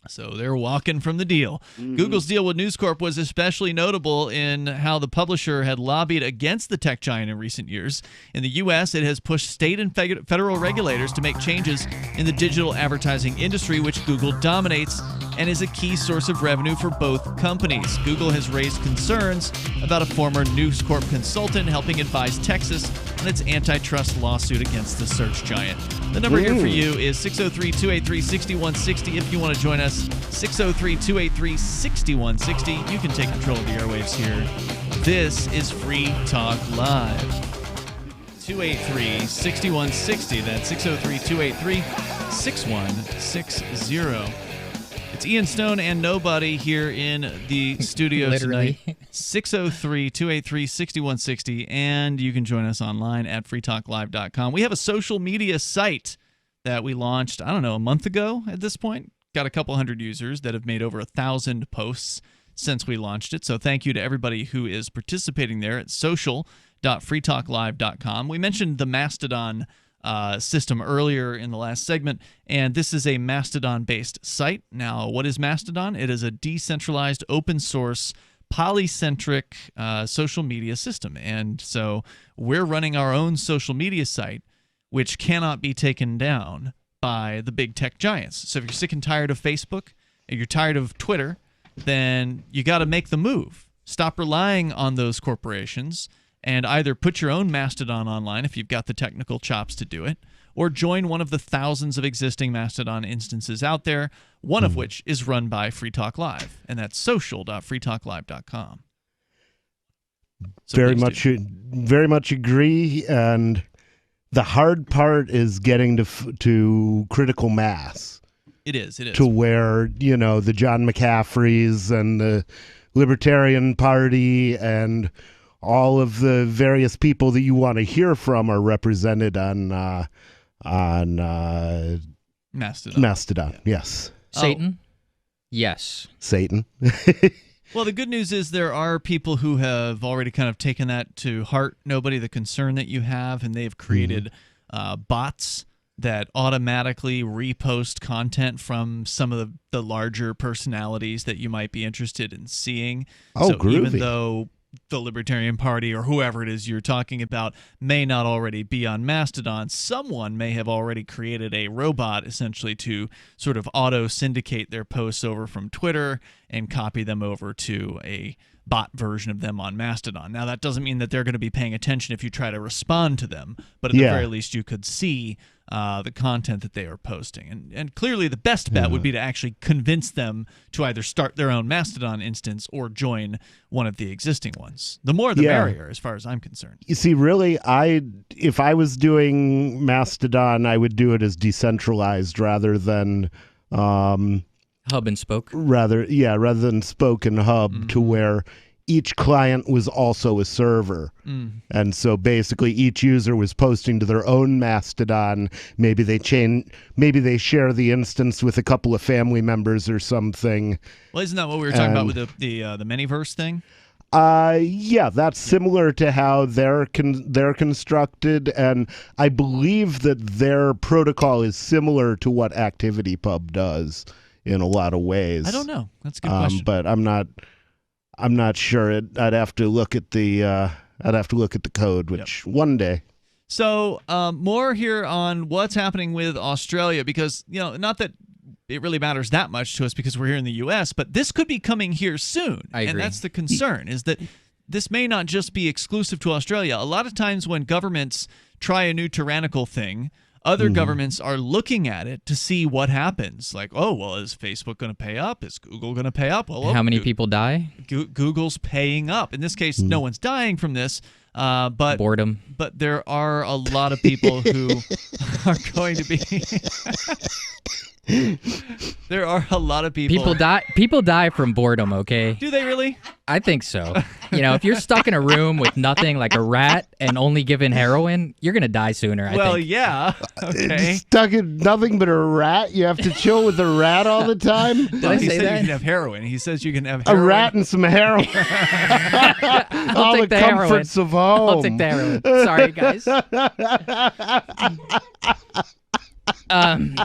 So they're walking from the deal. Google's deal with News Corp was especially notable in how the publisher had lobbied against the tech giant in recent years. In the U.S., it has pushed state and federal regulators to make changes in the digital advertising industry, which Google dominates and is a key source of revenue for both companies. Google has raised concerns about a former News Corp consultant helping advise Texas on its antitrust lawsuit against the search giant. The number here for you is 603-283-6160 if you want to join us. 603-283-6160. You can take control of the airwaves here. This is Free Talk Live. 283-6160. That's 603-283-6160. It's Ian Stone and nobody here in the studio tonight. 603-283-6160. And you can join us online at freetalklive.com. We have a social media site that we launched, a month ago at this point. Got a couple hundred users that have made over 1,000 posts since we launched it. So thank you to everybody who is participating there at social.freetalklive.com. We mentioned the Mastodon system earlier in the last segment, and this is a Mastodon-based site. Now, what is Mastodon? It is a decentralized, open-source, polycentric social media system. And so we're running our own social media site, which cannot be taken down by the big tech giants. So if you're sick and tired of Facebook and you're tired of Twitter, then you got to make the move. Stop relying on those corporations and either put your own Mastodon online if you've got the technical chops to do it, or join one of the thousands of existing Mastodon instances out there, one of which is run by Free Talk Live, and that's social.freetalklive.com. So very much agree, and the hard part is getting to critical mass. It is. To where, the John McCaffreys and the Libertarian Party and all of the various people that you want to hear from are represented on on Mastodon. Mastodon. Yes, Satan? Yes. Satan. Well, the good news is there are people who have already kind of taken that to heart, nobody, the concern that you have, and they've created bots that automatically repost content from some of the larger personalities that you might be interested in seeing. Oh, so groovy. even though the Libertarian Party or whoever it is you're talking about may not already be on Mastodon, someone may have already created a robot essentially to sort of auto-syndicate their posts over from Twitter and copy them over to a bot version of them on Mastodon. Now, that doesn't mean that they're going to be paying attention if you try to respond to them, but at the very least you could see the content that they are posting. And clearly the best bet would be to actually convince them to either start their own Mastodon instance or join one of the existing ones. The more the merrier, as far as I'm concerned. You see, really, if I was doing Mastodon, I would do it as decentralized rather than Hub and spoke. rather than spoke and hub, to where each client was also a server. And so basically each user was posting to their own Mastodon. Maybe they share the instance with a couple of family members or something. Well, isn't that what we were talking about with the Manyverse thing? Yeah, that's similar to how they're constructed, and I believe that their protocol is similar to what ActivityPub does in a lot of ways. I don't know. That's a good question. But I'm not sure. I'd have to look at the code, which one day. So more here on what's happening with Australia, because not that it really matters that much to us because we're here in the U.S., but this could be coming here soon. I agree. And that's the concern, is that this may not just be exclusive to Australia. A lot of times when governments try a new tyrannical thing, other governments are looking at it to see what happens. Like, oh, well, is Facebook going to pay up? Is Google going to pay up? Well, How many people die? Google's paying up. In this case, no one's dying from this, but Boredom. But there are a lot of people who are going to be. There are a lot of people. People die from boredom, okay? Do they really? I think so. If you're stuck in a room with nothing like a rat and only given heroin, you're going to die sooner, I think. Yeah. Okay. Stuck in nothing but a rat? You have to chill with a rat all the time? Did I he say said that? you can have heroin. He says you can have A heroin. rat and some heroin. All the take the heroin. comforts of home. I'll take the heroin. Sorry, guys.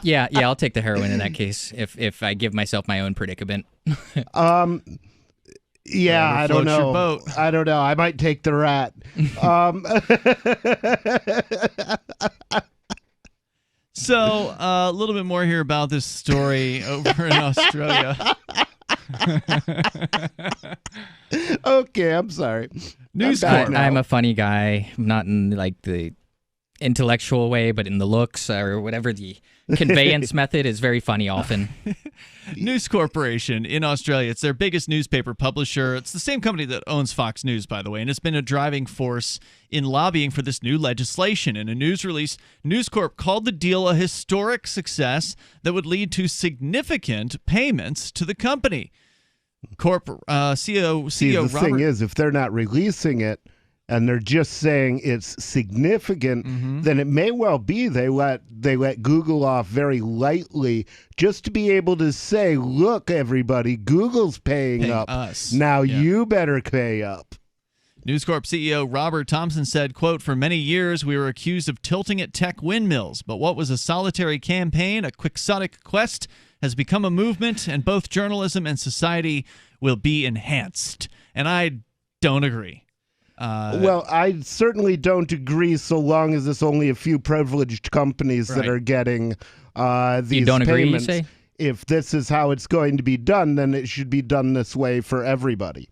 Yeah, I'll take the heroin in that case if I give myself my own predicament. Yeah, I don't floats your know. boat. I don't know. I might take the rat. So a little bit more here about this story over in Australia. Okay, I'm sorry. News I'm back Corp. now. I'm a funny guy, not in like the intellectual way, but in the looks or whatever the conveyance method is very funny often. News Corporation in Australia. It's their biggest newspaper publisher. It's the same company that owns Fox News, by the way, and it's been a driving force in lobbying for this new legislation. In a news release, News Corp called the deal a historic success that would lead to significant payments to the company. Corp CEO See, the Robert. thing is, if they're not releasing it and they're just saying it's significant, then it may well be they let Google off very lightly just to be able to say, look, everybody, Google's paying up. Us. Now Yeah. you better pay up. News Corp CEO Robert Thompson said, quote, "For many years, we were accused of tilting at tech windmills, but what was a solitary campaign, a quixotic quest, has become a movement, and both journalism and society will be enhanced." And I don't agree. Well, I certainly don't agree so long as it's only a few privileged companies that Right. are getting these You don't agree, you payments. say? If this is how it's going to be done, then it should be done this way for everybody.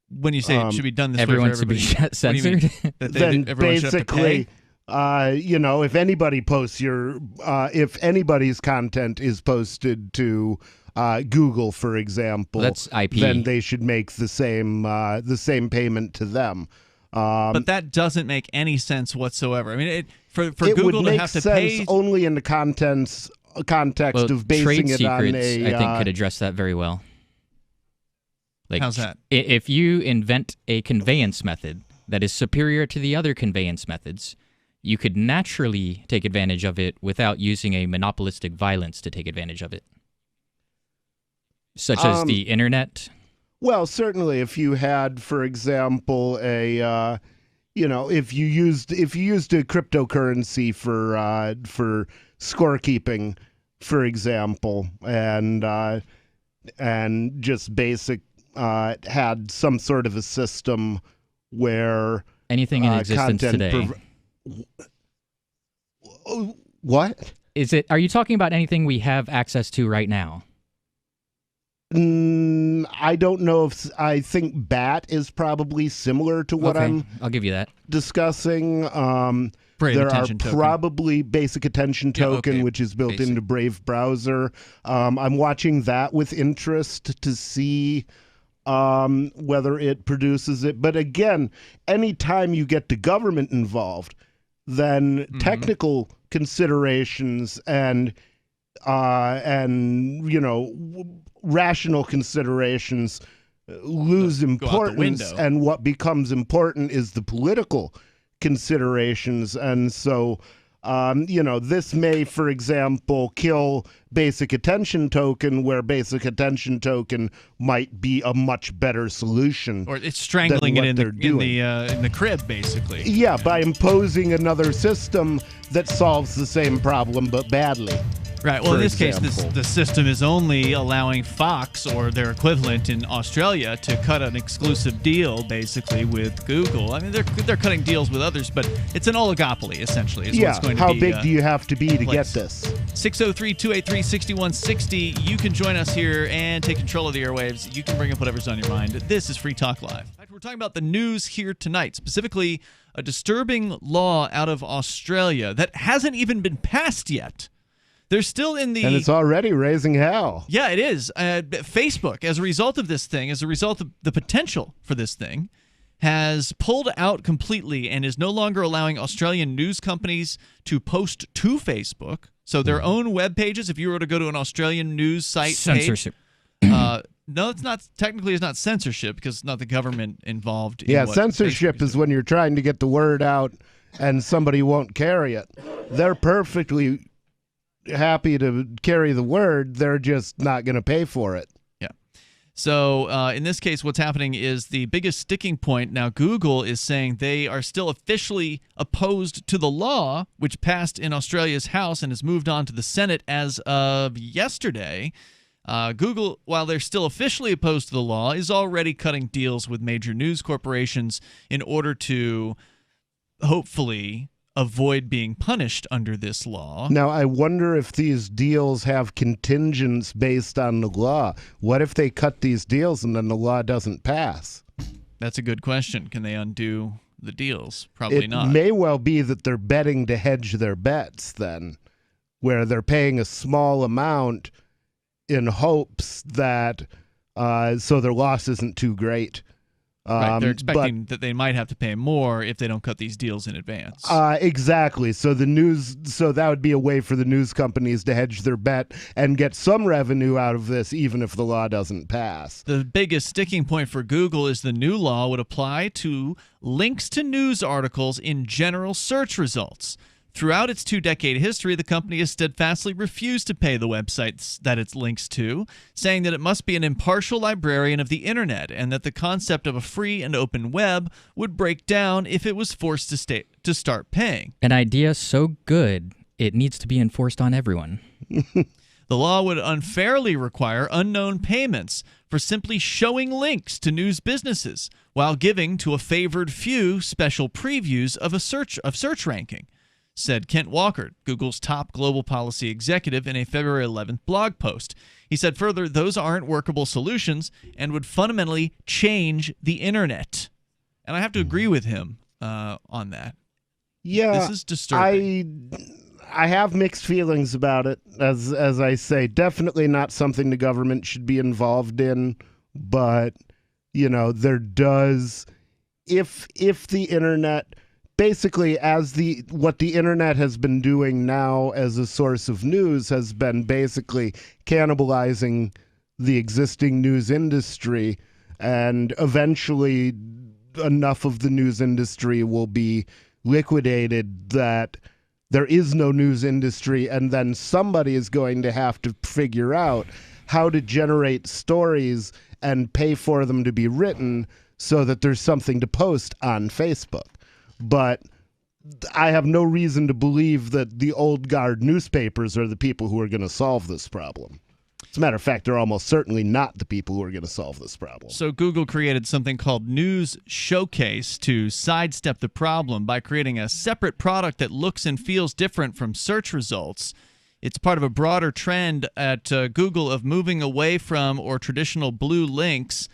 When you say it should be done this everyone way for should be everybody, what do you mean? censored? That Then everyone should have to pay? basically, if anybody posts if anybody's content is posted to Google, for example, That's IP. then they should make the same payment to them. But that doesn't make any sense whatsoever. I mean, for It Google would to make have to sense pay. only in the context Well, of basing trade it secrets, on a. I think, could address that very well. Like, How's that? If you invent a conveyance method that is superior to the other conveyance methods, you could naturally take advantage of it without using a monopolistic violence to take advantage of it, such as the internet. Well, certainly, if you had, for example, a if you used a cryptocurrency for scorekeeping, for example, and just basic had some sort of a system where Anything in existence today. What? Are you talking about anything we have access to right now? I don't know if I think BAT is probably similar to what I'll give you that. discussing. Brave there are attention token. probably basic attention token, which is built into Brave browser. I'm watching that with interest to see whether it produces it. But again, anytime you get the government involved, then technical considerations and rational considerations lose importance, and what becomes important is the political considerations. And so this may, for example, kill basic attention token, where basic attention token might be a much better solution. Or it's strangling it in the crib, basically. Yeah, by imposing another system that solves the same problem but badly. Right. Well, in this case, the system is only allowing Fox or their equivalent in Australia to cut an exclusive deal, basically, with Google. I mean, they're cutting deals with others, but it's an oligopoly, essentially. Is what's going to how be, big do you have to be to get this? 603-283-6160. You can join us here and take control of the airwaves. You can bring up whatever's on your mind. This is Free Talk Live. We're talking about the news here tonight, specifically a disturbing law out of Australia that hasn't even been passed yet. They're still in the... And it's already raising hell. Yeah, it is. Facebook, as a result of this thing, as a result of the potential for this thing, has pulled out completely and is no longer allowing Australian news companies to post to Facebook. So their own web pages, if you were to go to an Australian news site Censorship. No, it's not. Technically, it's not censorship because it's not the government involved. Yeah, censorship is when you're trying to get the word out and somebody won't carry it. They're perfectly happy to carry the word. They're just not going to pay for it. Yeah. So in this case, what's happening is the biggest sticking point. Now, Google is saying they are still officially opposed to the law, which passed in Australia's House and has moved on to the Senate as of yesterday. Google, while they're still officially opposed to the law, is already cutting deals with major news corporations in order to hopefully avoid being punished under this law. Now, I wonder if these deals have contingents based on the law. What if they cut these deals and then the law doesn't pass? That's a good question. Can they undo the deals? Probably not. It may well be that they're betting to hedge their bets then, where they're paying a small amount in hopes that so their loss isn't too great. Right, they're expecting that they might have to pay more if they don't cut these deals in advance. Exactly. So that would be a way for the news companies to hedge their bet and get some revenue out of this, even if the law doesn't pass. The biggest sticking point for Google is the new law would apply to links to news articles in general search results. Throughout its 2-decade history, the company has steadfastly refused to pay the websites that it links to, saying that it must be an impartial librarian of the internet and that the concept of a free and open web would break down if it was forced to start paying. An idea so good, it needs to be enforced on everyone. The law would unfairly require unknown payments for simply showing links to news businesses while giving to a favored few special previews of search ranking, said Kent Walker, Google's top global policy executive, in a February 11th blog post. He said further, those aren't workable solutions and would fundamentally change the internet. And I have to agree with him on that. Yeah, this is disturbing. I have mixed feelings about it. As I say, definitely not something the government should be involved in. But there does, if the internet. Basically, what the internet has been doing now as a source of news has been basically cannibalizing the existing news industry, and eventually enough of the news industry will be liquidated, that there is no news industry, and then somebody is going to have to figure out how to generate stories and pay for them to be written so that there's something to post on Facebook. But I have no reason to believe that the old guard newspapers are the people who are going to solve this problem. As a matter of fact, they're almost certainly not the people who are going to solve this problem. So Google created something called News Showcase to sidestep the problem by creating a separate product that looks and feels different from search results. It's part of a broader trend at Google of moving away from traditional blue links.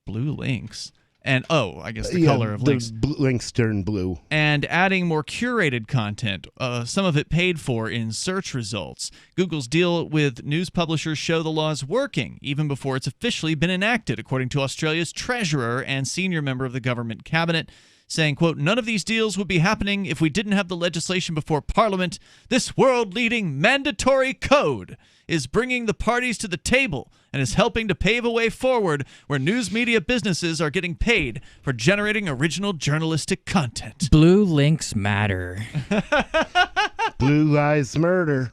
Blue links? And, I guess the color of links. Links turn blue. And adding more curated content, some of it paid for in search results. Google's deal with news publishers show the law is working, even before it's officially been enacted, according to Australia's treasurer and senior member of the government cabinet, saying, quote, "None of these deals would be happening if we didn't have the legislation before Parliament. This world-leading mandatory code is bringing the parties to the table and is helping to pave a way forward where news media businesses are getting paid for generating original journalistic content." Blue links matter. Blue lives murder.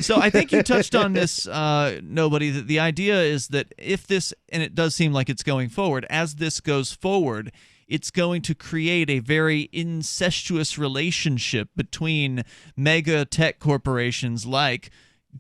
So I think you touched on this, Nobody, that the idea is that if this, and it does seem like it's going forward, as this goes forward, it's going to create a very incestuous relationship between mega tech corporations like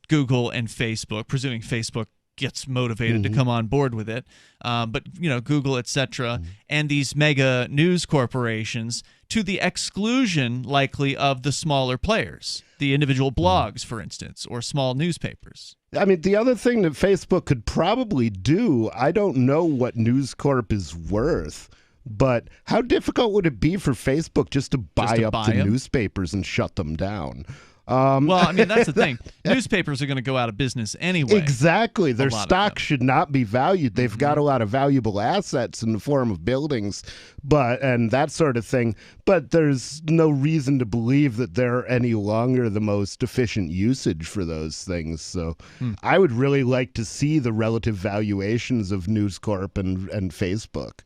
Google and Facebook, presuming Facebook gets motivated to come on board with it, but Google, etc., and these mega news corporations, to the exclusion likely of the smaller players, the individual blogs, for instance, or small newspapers. I mean, the other thing that Facebook could probably do, I don't know what News Corp is worth, but how difficult would it be for Facebook just to buy up the newspapers and shut them down? Well, I mean, that's the thing. Newspapers are going to go out of business anyway. Exactly. Their stock should not be valued. They've got a lot of valuable assets in the form of buildings, and that sort of thing. But there's no reason to believe that they're any longer the most efficient usage for those things. So I would really like to see the relative valuations of News Corp and Facebook.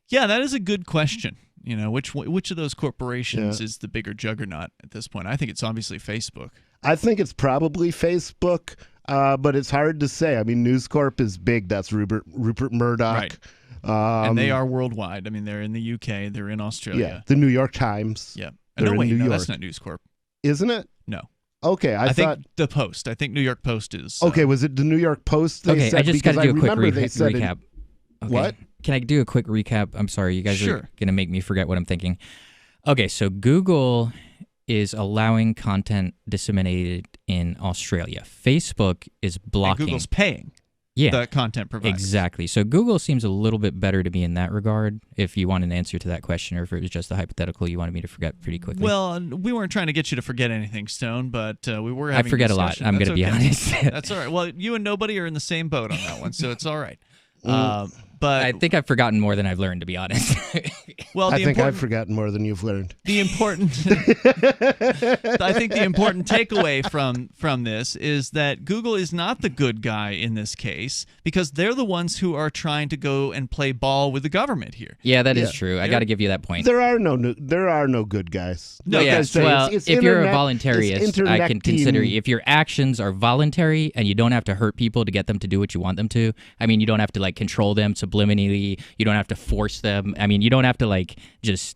Yeah, that is a good question. Which of those corporations is the bigger juggernaut at this point? I think it's obviously Facebook. I think it's probably Facebook, but it's hard to say. I mean, News Corp is big. That's Rupert Murdoch. Right. And they are worldwide. I mean, they're in the UK. They're in Australia. Yeah, the New York Times. Yeah. No, that's not News Corp. Isn't it? No. Okay, I thought think the Post. I think New York Post is. Okay, was it the New York Post? Okay, I just got to do a quick recap. Okay. What? Can I do a quick recap? I'm sorry, you guys are going to make me forget what I'm thinking. Okay, so Google is allowing content disseminated in Australia. Facebook is blocking. And Google's paying the content providers. Exactly. So Google seems a little bit better to me in that regard, if you want an answer to that question, or if it was just a hypothetical you wanted me to forget pretty quickly. Well, we weren't trying to get you to forget anything, Stone, but we were having I forget a lot, I'm going to be honest. That's all right. Well, you and Nobody are in the same boat on that one, so it's all right. But I think I've forgotten more than I've learned, to be honest. Well, I think I've forgotten more than you've learned. I think the important takeaway from this is that Google is not the good guy in this case, because they're the ones who are trying to go and play ball with the government here. Yeah, that is true. I got to give you that point. There are no good guys. No, yes. Well, if you're a voluntarist, I can consider you. If your actions are voluntary and you don't have to hurt people to get them to do what you want them to, I mean, you don't have to control them subliminally. You don't have to force them. I mean, you don't have to just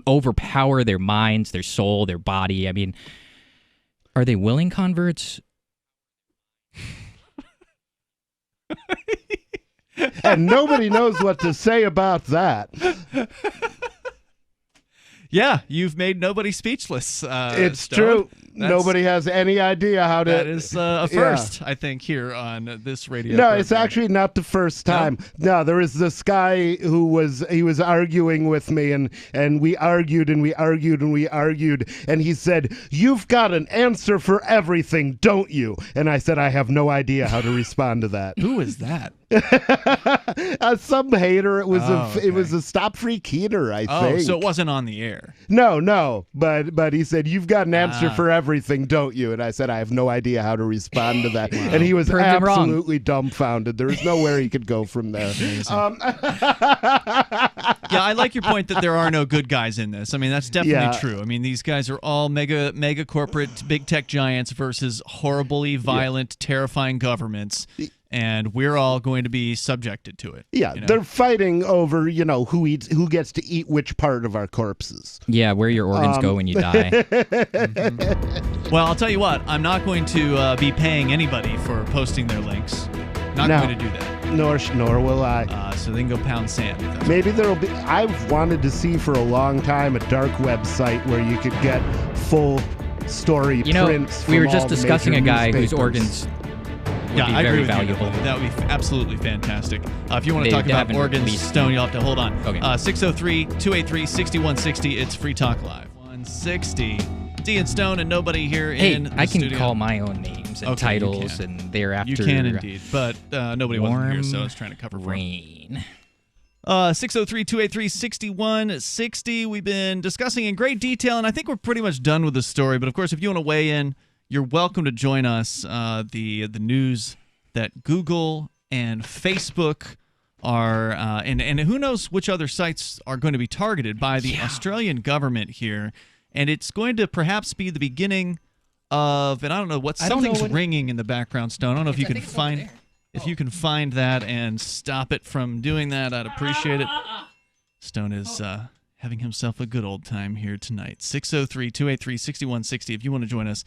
overpower their minds, their soul, their body. I mean, are they willing converts? And nobody knows what to say about that. Yeah, you've made nobody speechless. It's Stone. true. Nobody has any idea how to. That is a first, I think, here on this radio. No, program. It's actually not the first time. No, there was this guy who was arguing with me, and we argued and we argued and we argued, and he said, "You've got an answer for everything, don't you?" And I said, "I have no idea how to respond to that." Who is that? Some hater. It was okay. it was a stop freak heater, I think. So it wasn't on the air. No. But he said, "You've got an answer for everything, don't you?" And I said, "I have no idea how to respond to that." Wow. And he was absolutely dumbfounded. There was nowhere he could go from there. Yeah, I like your point that there are no good guys in this. I mean, that's definitely true. I mean, these guys are all mega corporate big tech giants versus horribly violent, terrifying governments. And we're all going to be subjected to it. Yeah, they're fighting over, who gets to eat which part of our corpses. Yeah, where your organs go when you die. Well, I'll tell you what, I'm not going to be paying anybody for posting their links. Not going to do that. Nor will I. So they can go pound sand. Maybe there'll be. I've wanted to see for a long time a dark website where you could get full story prints. We were just discussing a guy whose organs. Yeah, I agree with valuable. you. That would be absolutely fantastic. If you want to talk about organs, Stone, you'll have to hold on. Okay. 603-283-6160. It's Free Talk Live. 160. D and Stone and nobody here in the I can studio. call my own names and titles and thereafter. You can indeed, but nobody wasn't here, so I was trying to cover for rain. 603-283-6160. We've been discussing in great detail, and I think we're pretty much done with the story. But of course, if you want to weigh in, you're welcome to join us. The news that Google and Facebook are, and who knows which other sites are going to be targeted by the Australian government here, and it's going to perhaps be the beginning of, and I don't know what something's ringing in the background, Stone. I don't know if you can find. If you can find that and stop it from doing that, I'd appreciate it. Stone is having himself a good old time here tonight. 603-283-6160 if you want to join us.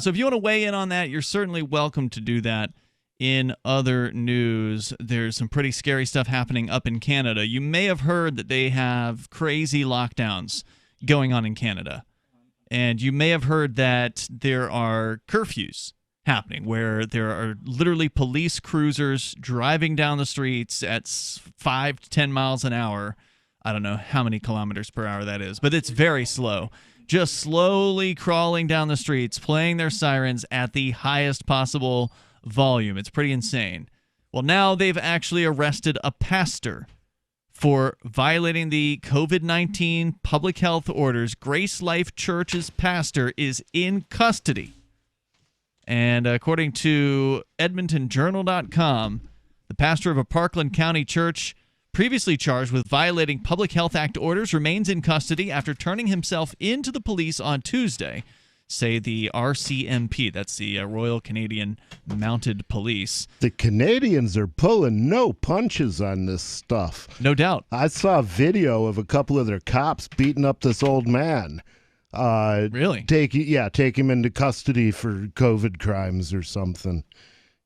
So if you want to weigh in on that, you're certainly welcome to do that. In other news, there's some pretty scary stuff happening up in Canada. You may have heard that they have crazy lockdowns going on in Canada. And you may have heard that there are curfews happening where there are literally police cruisers driving down the streets at 5 to 10 miles an hour. I don't know how many kilometers per hour that is, but it's very slow. Just slowly crawling down the streets, playing their sirens at the highest possible volume. It's pretty insane. Well, now they've actually arrested a pastor for violating the COVID-19 public health orders. Grace Life Church's pastor is in custody. And according to EdmontonJournal.com, the pastor of a Parkland County church previously charged with violating Public Health Act orders remains in custody after turning himself into the police on Tuesday, say the RCMP. That's the Royal Canadian Mounted Police. The Canadians are pulling no punches on this stuff. No doubt. I saw a video of a couple of their cops beating up this old man. Really? Take him into custody for COVID crimes or something.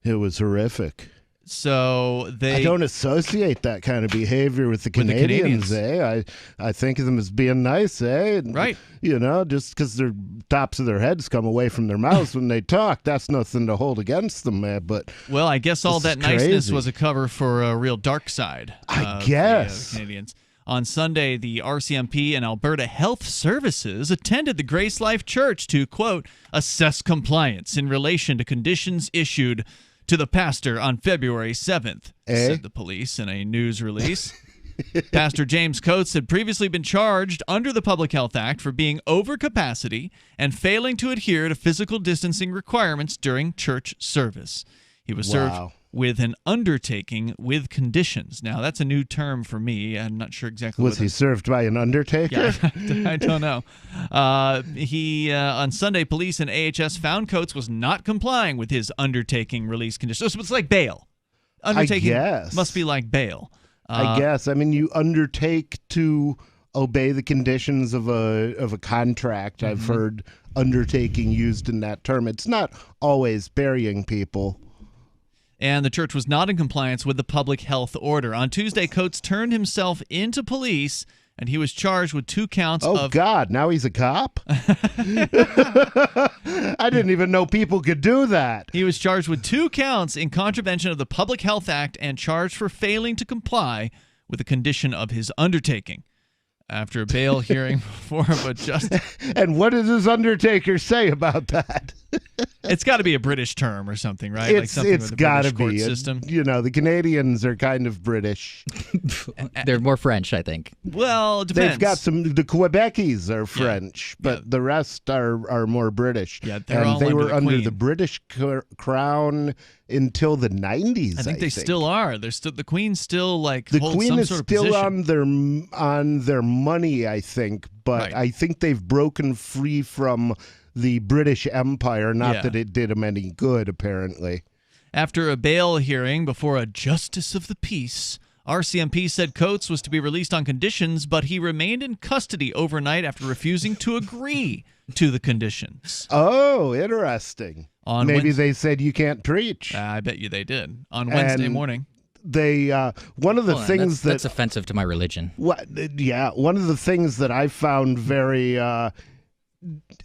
It was horrific. So I don't associate that kind of behavior with the Canadians, eh? I think of them as being nice, eh? And, right. Just because their tops of their heads come away from their mouths when they talk, that's nothing to hold against them, man. But well, I guess all that niceness was a cover for a real dark side. I guess the Canadians. On Sunday, the RCMP and Alberta Health Services attended the Grace Life Church to, quote, assess compliance in relation to conditions issued to the pastor on February 7th, said the police in a news release. Pastor James Coates had previously been charged under the Public Health Act for being over capacity and failing to adhere to physical distancing requirements during church service. He was served with an undertaking with conditions. Now, that's a new term for me. I'm not sure exactly Was he served by an undertaker? Yeah, I don't know. On Sunday, police and AHS found Coates was not complying with his undertaking release conditions. So it's like bail. Undertaking must be like bail. I guess. I mean, you undertake to obey the conditions of a contract. Mm-hmm. I've heard undertaking used in that term. It's not always burying people. And the church was not in compliance with the public health order. On Tuesday, Coates turned himself into police, and he was charged with 2 counts of... Oh, God, now he's a cop? I didn't even know people could do that. He was charged with 2 counts in contravention of the Public Health Act and charged for failing to comply with the condition of his undertaking. After a bail hearing before a justice... And what does his undertaker say about that? It's got to be a British term or something, right? Like something It's with the got to British court be. system. The Canadians are kind of British. They're more French, I think. Well, it depends. They've got the Quebecis are French, but the rest are more British. Yeah, they're and all they under were the under Queen. the British crown until the 90s. I think they still are. They're still the Queen's still like the holds Queen some is sort of still position. on their money, I think, but Right. I think they've broken free from the British Empire. Not Yeah. that it did them any good, apparently. After a bail hearing before a justice of the peace, RCMP said Coates was to be released on conditions, but he remained in custody overnight after refusing to agree to the conditions. Oh, interesting. On Maybe Wednesday, they said you can't preach. I bet you they did. On Wednesday morning. They one of the Hold on, things that's offensive to my religion. one of the things that I found very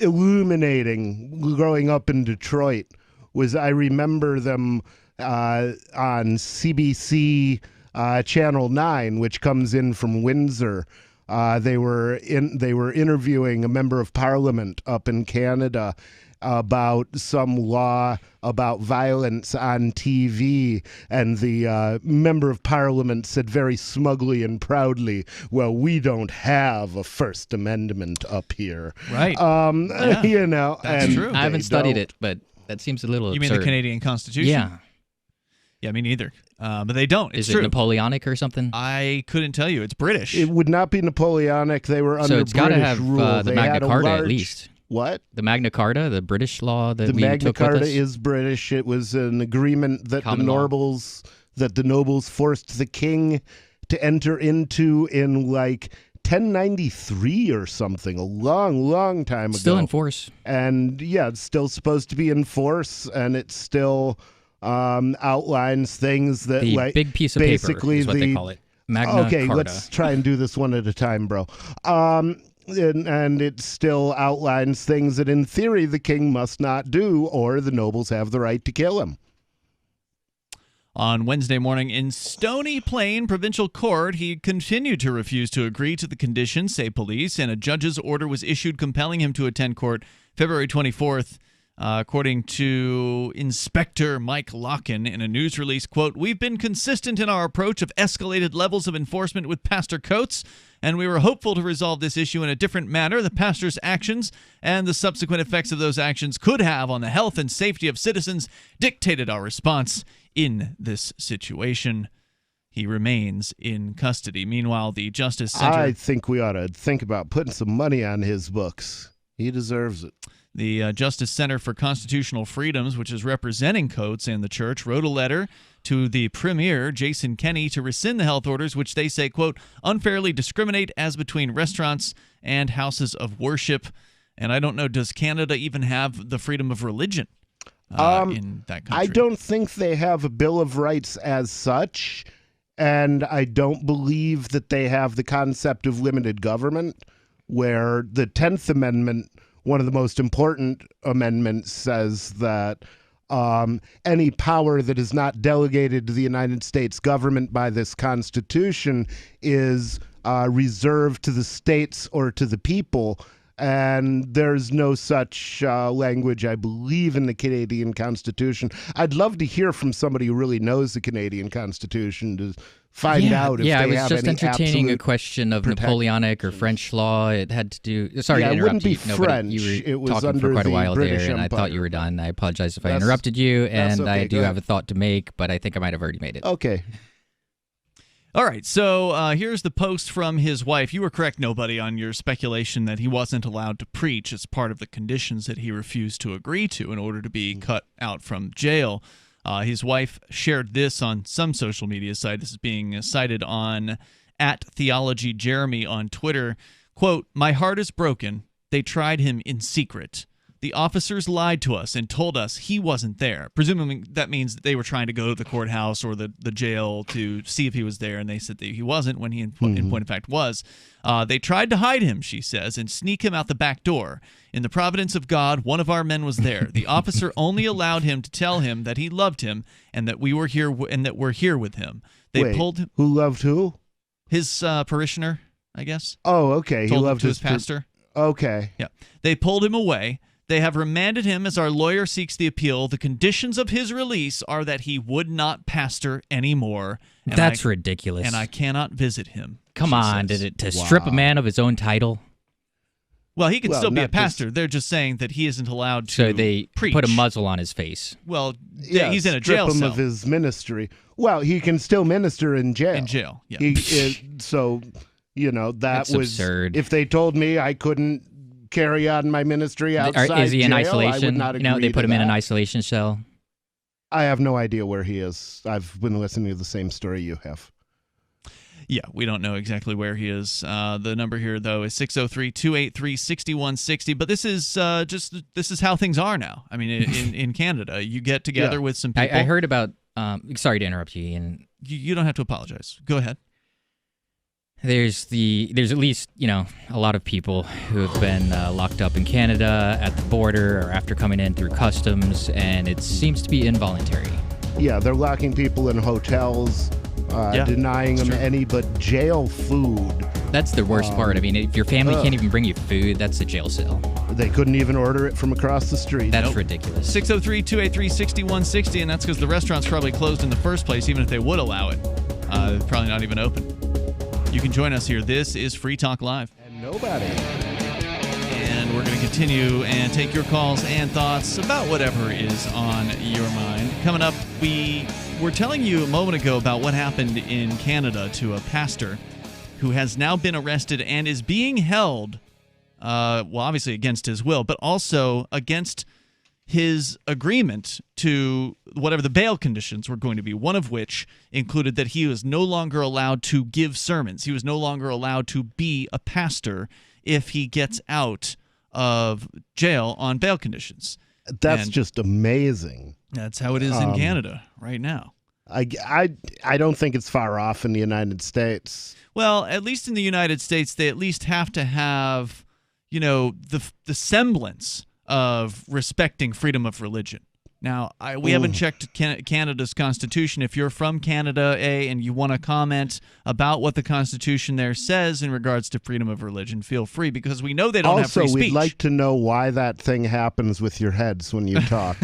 illuminating growing up in Detroit was I remember them on CBC Channel 9, which comes in from Windsor. They were interviewing a member of parliament up in Canada about some law about violence on TV, and the member of parliament said very smugly and proudly, "Well, we don't have a First Amendment up here." Right. Yeah, That's true. I haven't studied it, but that seems a little You absurd. mean the Canadian Constitution? Yeah. Yeah, me neither. But they don't. It's Is true. it Napoleonic or something? I couldn't tell you. It's British. It would not be Napoleonic. They were under So it's got to British have rule. the They Magna had a Carta large, at least. What? The Magna Carta, the British law that The we Magna took with Carta us? is British. It was an agreement that Common law. the nobles forced the king to enter into in like 1093 or something, a long time ago. Still in force. And yeah, it's still supposed to be in force, and it still outlines things that The like big piece of paper basically is what they call it. Magna Okay, Carta. let's try and do this one at a time, bro. And it still outlines things that in theory the king must not do, or the nobles have the right to kill him. On Wednesday morning in Stony Plain Provincial Court, he continued to refuse to agree to the conditions, say police, and a judge's order was issued compelling him to attend court February 24th. According to Inspector Mike Locken in a news release, quote, "We've been consistent in our approach of escalated levels of enforcement with Pastor Coates, and we were hopeful to resolve this issue in a different manner. The pastor's actions and the subsequent effects of those actions could have on the health and safety of citizens dictated our response in this situation." He remains in custody. Meanwhile, the Justice Center... I think we ought to think about putting some money on his books. He deserves it. The Justice Center for Constitutional Freedoms, which is representing Coates and the church, wrote a letter to the Premier, Jason Kenney, to rescind the health orders, which they say, quote, unfairly discriminate as between restaurants and houses of worship. And I don't know, does Canada even have the freedom of religion in that country? I don't think they have a Bill of Rights as such, and I don't believe that they have the concept of limited government, where the 10th Amendment, one of the most important amendments, says that any power that is not delegated to the United States government by this Constitution is reserved to the states or to the people. And there's no such language, I believe, in the Canadian Constitution. I'd love to hear from somebody who really knows the Canadian Constitution to find out if they I have was just any entertaining a absolute question of Napoleonic or French law. It had to do. Sorry to it interrupt wouldn't be you. No, but French. You were It was talking under for quite a the while British there, and I thought Empire. you were done. I apologize if I That's- interrupted you, that's and okay. I do Go have ahead. a thought to make, but I think I might have already made it. Okay. All right, so here's the post from his wife. You were correct, nobody, on your speculation that he wasn't allowed to preach as part of the conditions that he refused to agree to in order to be cut out from jail. His wife shared this on some social media site. This is being cited on @TheologyJeremy on Twitter. Quote, "My heart is broken. They tried him in secret. The officers lied to us and told us he wasn't there." Presumably that means that they were trying to go to the courthouse or the jail to see if he was there, and they said that he wasn't when he in point of fact was. They tried to hide him, she says, and sneak him out the back door. In the providence of God, one of our men was there. The officer only allowed him to tell him that he loved him and that we were here and that we're here with him. They Wait, pulled him, who loved who? his parishioner, I guess. Oh, okay. Told he him loved to his pastor. Okay. Yeah. They pulled him away. They have remanded him as our lawyer seeks the appeal. The conditions of his release are that he would not pastor anymore. That's ridiculous. And I cannot visit him. Come on, to strip a man of his own title? Well, he can still be a pastor. They're just saying that he isn't allowed to So they preach. put a muzzle on his face. Well, Yeah, he's in a jail strip him cell. of his ministry. Well, he can still minister in jail. In jail, yeah. So, that That's was absurd. If they told me I couldn't carry on my ministry outside Is he in jail, isolation? I would not agree They put to him in an that. isolation cell. I have no idea where he is. I've been listening to the same story you have. Yeah, we don't know exactly where he is. The number here, though, is 603-283-6160. But this is this is how things are now. I mean, in Canada, you get together with some people. I heard about. Sorry to interrupt you, Ian. You don't have to apologize. Go ahead. There's at least a lot of people who have been locked up in Canada at the border or after coming in through customs, and it seems to be involuntary. Yeah, they're locking people in hotels, denying them any but jail food. That's the worst part. I mean, if your family can't even bring you food, that's a jail cell. They couldn't even order it from across the street. That's ridiculous. 603-283-6160, and that's because the restaurant's probably closed in the first place, even if they would allow it. Probably not even open. You can join us here. This is Free Talk Live. And nobody. And we're going to continue and take your calls and thoughts about whatever is on your mind. Coming up, we were telling you a moment ago about what happened in Canada to a pastor who has now been arrested and is being held, obviously against his will, but also against his agreement to whatever the bail conditions were going to be, one of which included that he was no longer allowed to give sermons. He was no longer allowed to be a pastor if he gets out of jail on bail conditions. That's And just amazing. that's how it is in Canada right now. I don't think it's far off in the United States. Well, at least in the United States, they at least have to have, the semblance of respecting freedom of religion. Now, we haven't checked Canada's constitution. If you're from Canada, and you want to comment about what the constitution there says in regards to freedom of religion, feel free, because we know they don't have free Also, speech. we'd like to know why that thing happens with your heads when you talk.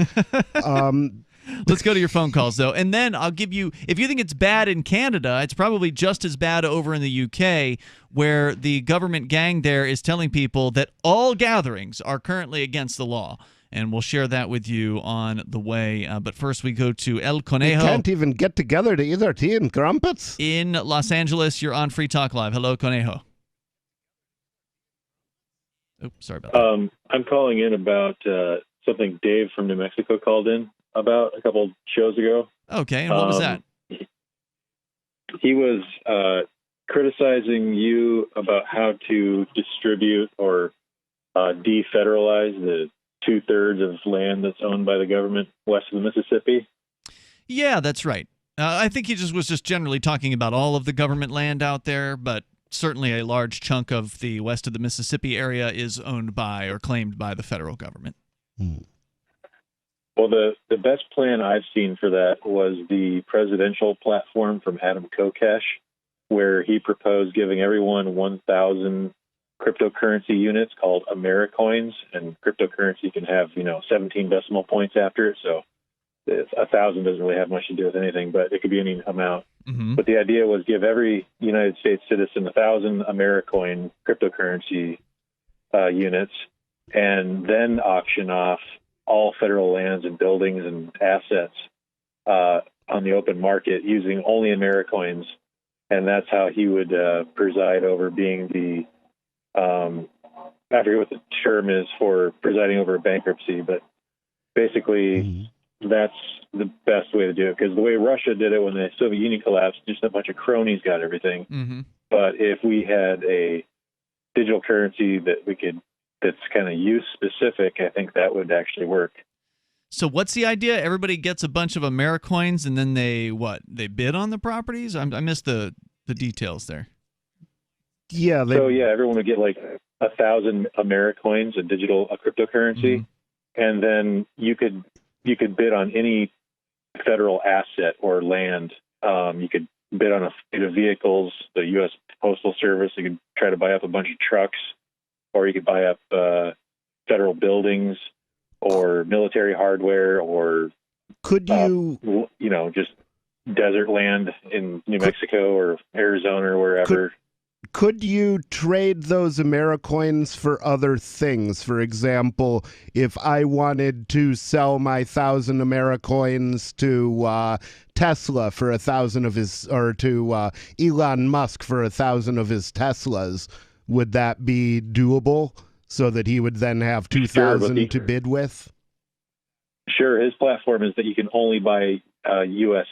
Let's go to your phone calls, though. And then I'll give you, if you think it's bad in Canada, it's probably just as bad over in the UK, where the government gang there is telling people that all gatherings are currently against the law. And we'll share that with you on the way. But first, we go to El You Conejo can't even get together to eat our tea and crumpets. in Los Angeles. You're on Free Talk Live. Hello, Conejo. Oh, sorry about that. I'm calling in about something Dave from New Mexico called in about a couple shows ago. Okay, and what was that? He was criticizing you about how to distribute or defederalize the 2/3 of land that's owned by the government west of the Mississippi. Yeah, that's right. I think he was just generally talking about all of the government land out there, but certainly a large chunk of the west of the Mississippi area is owned by or claimed by the federal government. Well, the best plan I've seen for that was the presidential platform from Adam Kokesh, where he proposed giving everyone 1,000 cryptocurrency units called Americoins, and cryptocurrency can have 17 decimal points after it, so 1,000 doesn't really have much to do with anything, but it could be any amount. Mm-hmm. But the idea was give every United States citizen 1,000 Americoin cryptocurrency units, and then auction off all federal lands and buildings and assets on the open market using only Americoins, and that's how he would preside over being the I forget what the term is for presiding over a bankruptcy, but basically that's the best way to do it, because the way Russia did it when the Soviet Union collapsed, just a bunch of cronies got everything. Mm-hmm. But if we had a digital currency that's kind of use specific, I think that would actually work. So what's the idea? Everybody gets a bunch of Americoins, and then they bid on the properties? I missed the details there. Yeah. Everyone would get like 1,000 Americoins, a cryptocurrency, and then you could bid on any federal asset or land. You could bid on a fleet of vehicles, the U.S. Postal Service. You could try to buy up a bunch of trucks, or you could buy up federal buildings. or military hardware or Could you just desert land in New Mexico or Arizona or wherever. Could you trade those Americoins for other things? For example, if I wanted to sell my 1,000 Americoins to Tesla for 1,000 of his, or to Elon Musk for 1,000 of his Teslas, would that be doable so that he would then have 2,000 to bid with? Sure. His platform is that you can only buy U.S.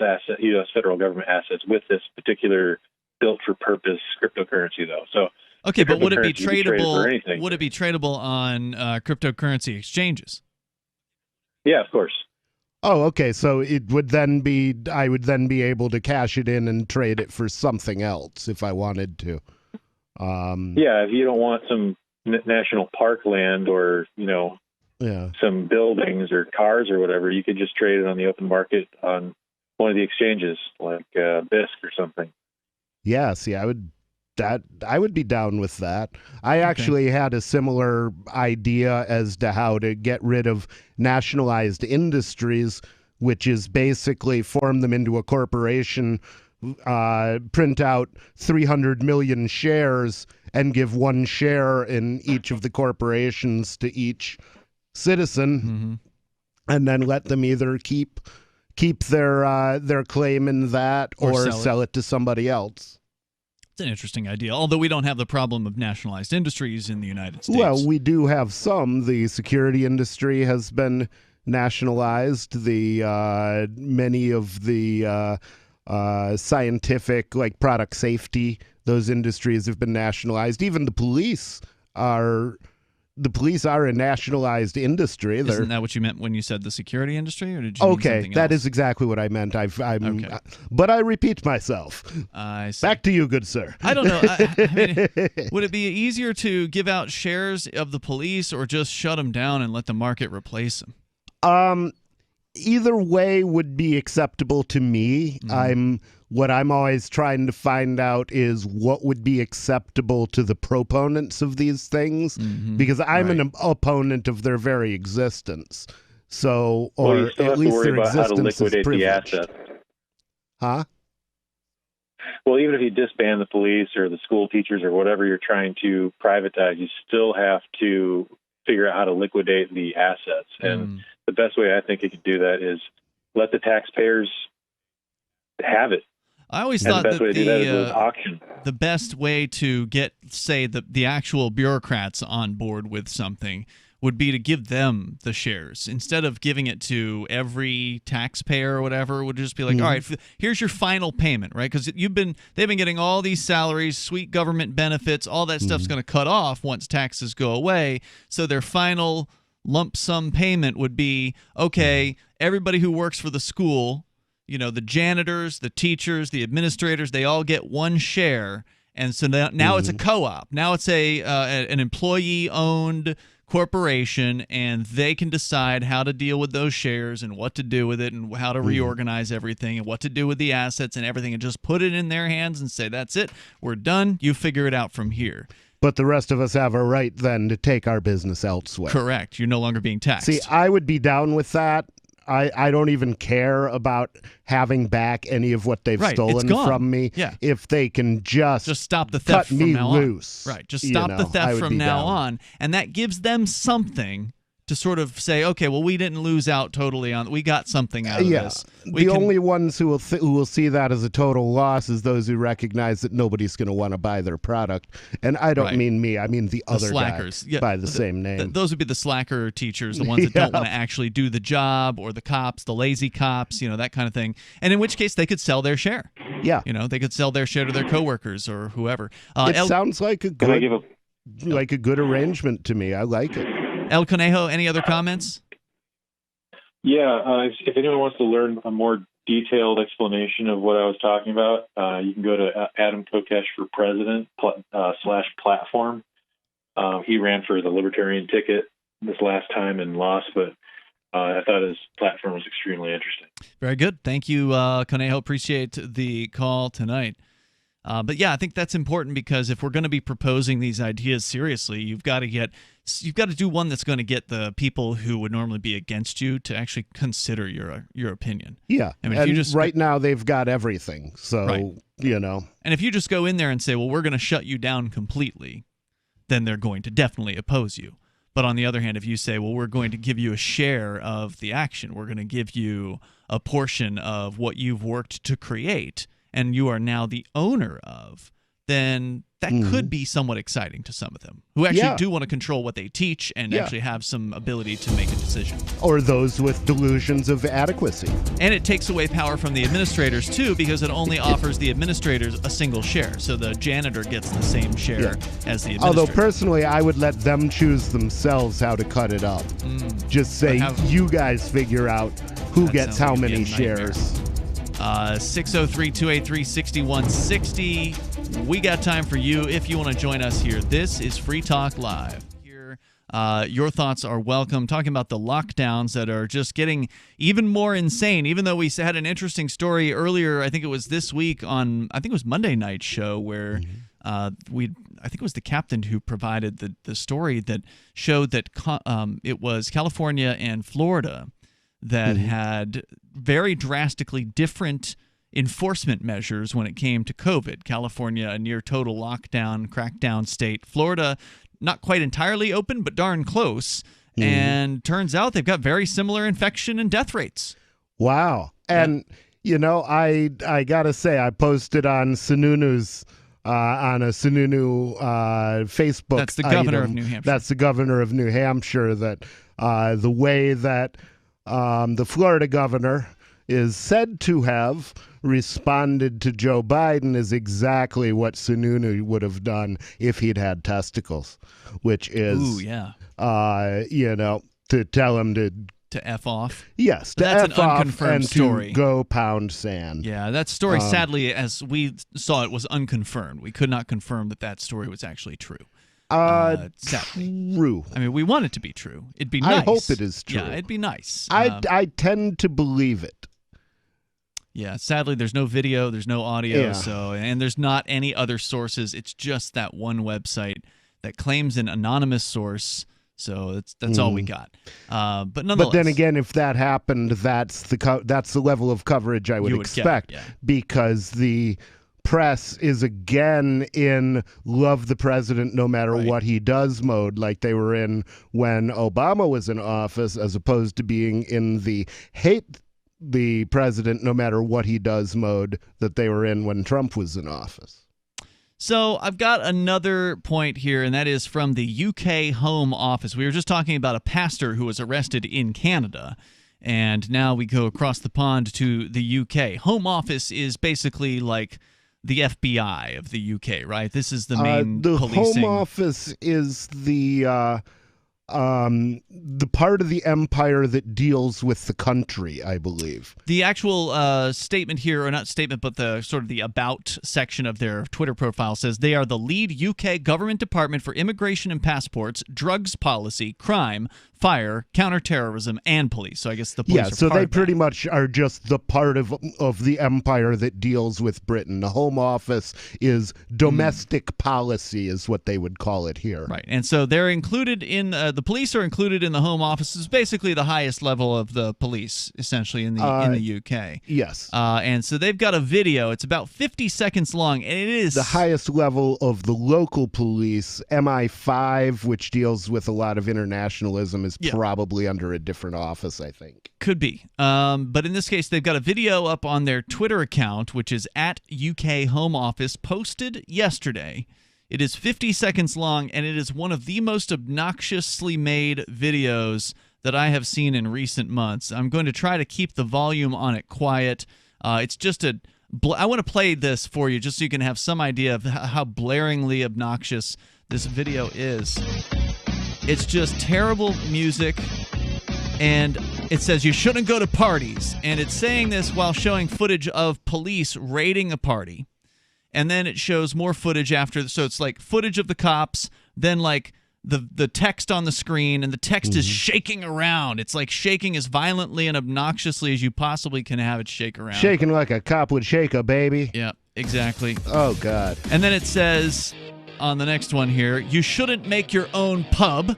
federal government assets with this particular built-for-purpose cryptocurrency, though. So, okay, but would it be tradable? Would it be tradable on cryptocurrency exchanges? Yeah, of course. Oh, okay. So it would then be, I would then be able to cash it in and trade it for something else if I wanted to. Yeah, if you don't want some national park land or some buildings or cars or whatever, you could just trade it on the open market on one of the exchanges like BISC or something. Yeah, see, I would be down with that. I actually had a similar idea as to how to get rid of nationalized industries, which is basically form them into a corporation, print out 300 million shares, and give one share in each of the corporations to each citizen, and then let them either keep their claim in that or sell it to somebody else. It's an interesting idea, although we don't have the problem of nationalized industries in the United States. Well, we do have some. The security industry has been nationalized. The many of the scientific, like product safety, those industries have been nationalized. Even the police are a nationalized industry. Isn't that what you meant when you said the security industry, or did you mean something else? That is exactly what I meant. But I repeat myself. I see. Back to you, good sir. I don't know. I mean, would it be easier to give out shares of the police or just shut them down and let the market replace them? Either way would be acceptable to me. What I'm always trying to find out is what would be acceptable to the proponents of these things, because I'm an opponent of their very existence. So, or at least their existence is privileged. Huh? Well, even if you disband the police or the school teachers or whatever you're trying to privatize, you still have to figure out how to liquidate the assets. And the best way I think you could do that is let the taxpayers have it. I always thought that auction. The best way to get, say, the actual bureaucrats on board with something would be to give them the shares instead of giving it to every taxpayer or whatever. It would just be like, all right, here's your final payment, right? Because they've been getting all these salaries, sweet government benefits, all that stuff's going to cut off once taxes go away. So their final lump sum payment would be, okay, everybody who works for the school, the janitors, the teachers, the administrators, they all get one share. And so now it's a co-op. Now it's an employee-owned corporation, and they can decide how to deal with those shares and what to do with it and how to reorganize everything and what to do with the assets and everything, and just put it in their hands and say, that's it, we're done, you figure it out from here. But the rest of us have a right then to take our business elsewhere. Correct. You're no longer being taxed. See, I would be down with that. I don't even care about having back any of what they've stolen from me. Yeah. If they can just stop the theft cut from me now loose. On. Right. Just stop the theft from now on. And that gives them something to sort of say, okay, well, we didn't lose out totally on. We got something out of this. The only ones who will see that as a total loss is those who recognize that nobody's going to want to buy their product. And I don't mean me. I mean the other slackers by the same name. Those would be the slacker teachers, the ones that don't want to actually do the job, or the cops, the lazy cops, that kind of thing. And in which case they could sell their share. Yeah. They could sell their share to their coworkers or whoever. It sounds like a good arrangement to me. I like it. El Conejo, any other comments? Yeah, if anyone wants to learn a more detailed explanation of what I was talking about, you can go to Adam Kokesh for President /platform. He ran for the Libertarian ticket this last time and lost, but I thought his platform was extremely interesting. Very good. Thank you, Conejo. Appreciate the call tonight. But yeah, I think that's important because if we're going to be proposing these ideas seriously, you've got to do one that's going to get the people who would normally be against you to actually consider your opinion. Yeah, I mean, and if you just, right now they've got everything, so Right. And if you just go in there and say, well, we're going to shut you down completely, then they're going to definitely oppose you. But on the other hand, if you say, well, we're going to give you a share of the action, we're going to give you a portion of what you've worked to create, and you are now the owner of, then that could be somewhat exciting to some of them who actually do want to control what they teach and actually have some ability to make a decision. Or those with delusions of adequacy. And it takes away power from the administrators, too, because it only offers the administrators a single share. So the janitor gets the same share as the administrator. Although personally, I would let them choose themselves how to cut it up. Just say, you guys figure out who gets how many shares. 603-283-6160. We got time for you if you want to join us here. This is Free Talk Live. Here, your thoughts are welcome. Talking about the lockdowns that are just getting even more insane. Even though we had an interesting story earlier, I think it was this week on, I think it was Monday night's show where I think it was the captain who provided the story that showed that it was California and Florida that had very drastically different enforcement measures when it came to COVID. California, a near total lockdown, crackdown state. Florida, not quite entirely open, but darn close. And turns out they've got very similar infection and death rates. Wow. And, I got to say, I posted on Sununu's on a Sununu Facebook. That's the governor of New Hampshire. That's the governor of New Hampshire. That the way that the Florida governor is said to have responded to Joe Biden is exactly what Sununu would have done if he'd had testicles, which is, to tell him to F off. Yes, to that's F an off unconfirmed and story. To go pound sand. Yeah, that story, sadly, as we saw it, was unconfirmed. We could not confirm that story was actually true. Sadly. True. I mean, we want it to be true. It'd be nice. I hope it is true. Yeah, it'd be nice. I tend to believe it. Yeah, sadly, there's no video, there's no audio, and there's not any other sources. It's just that one website that claims an anonymous source. So that's all we got. But nonetheless. But then again, if that happened, that's the level of coverage I would expect, because the press is again in love the president no matter what he does mode, like they were in when Obama was in office, as opposed to being in the hate the president no matter what he does mode that they were in when Trump was in office. So I've got another point here, and that is from the UK Home Office. We were just talking about a pastor who was arrested in Canada, and now we go across the pond to the UK. Home Office is basically like the FBI of the UK, right? This is the main policing. Home Office is the part of the empire that deals with the country, I believe. The actual statement here, or not statement, but the sort of the about section of their Twitter profile says they are the lead UK government department for immigration and passports, drugs policy, crime, fire, counterterrorism, and police. So I guess the police are so part they of pretty that. much are just the part of the empire that deals with Britain. The Home Office is domestic policy, is what they would call it here. Right, and so they're included in the police are included in the Home Office. Is basically the highest level of the police, essentially in the UK. Yes, and so they've got a video. It's about 50 seconds long, and it is the highest level of the local police. MI5, which deals with a lot of internationalism, is probably under a different office, I think. Could be. But in this case, they've got a video up on their Twitter account, which is at UK Home Office, posted yesterday. It is 50 seconds long, and it is one of the most obnoxiously made videos that I have seen in recent months. I'm going to try to keep the volume on it quiet. It's just I want to play this for you just so you can have some idea of how blaringly obnoxious this video is. It's just terrible music, and it says you shouldn't go to parties, and it's saying this while showing footage of police raiding a party. And then it shows more footage after, so it's like footage of the cops, then like the text on the screen, and the text is shaking around. It's like shaking as violently and obnoxiously as you possibly can have it shake around. Shaking like a cop would shake a baby. Yeah. Exactly. Oh, God. And then it says on the next one here, you shouldn't make your own pub,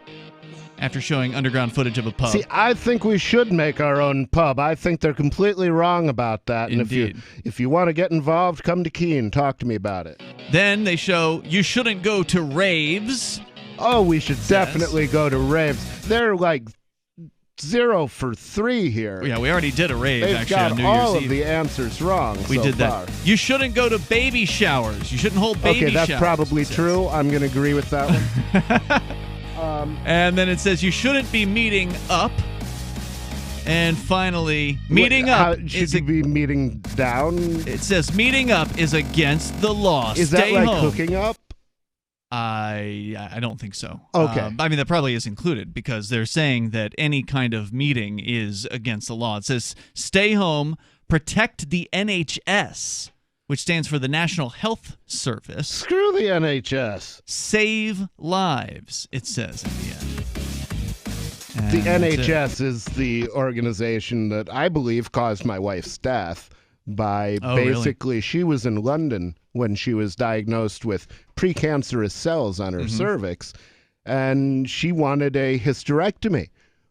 after showing underground footage of a pub. See, I think we should make our own pub. I think they're completely wrong about that. Indeed. And if you want to get involved, come to Keene. Talk to me about it. Then they show you shouldn't go to raves. Oh, we should definitely go to raves. They're like 0 for 3 here. Yeah, we already did a rave They've actually got on New all Year's of Eve. the answers wrong. We so did that. far. You shouldn't go to baby showers. You shouldn't hold baby Okay, that's showers. probably true. I'm going to agree with that one. And then it says you shouldn't be meeting up. And finally, meeting up Should is you be meeting down? it says meeting up is against the law. Is Stay that like home. hooking up? I don't think so. Okay. I mean, that probably is included because they're saying that any kind of meeting is against the law. It says stay home, protect the NHS, which stands for the National Health Service. Screw the NHS. Save lives, it says in the end. The And that's it. NHS is the organization that I believe caused my wife's death by Oh, really? basically she was in London when she was diagnosed with precancerous cells on her Mm-hmm. cervix, and she wanted a hysterectomy.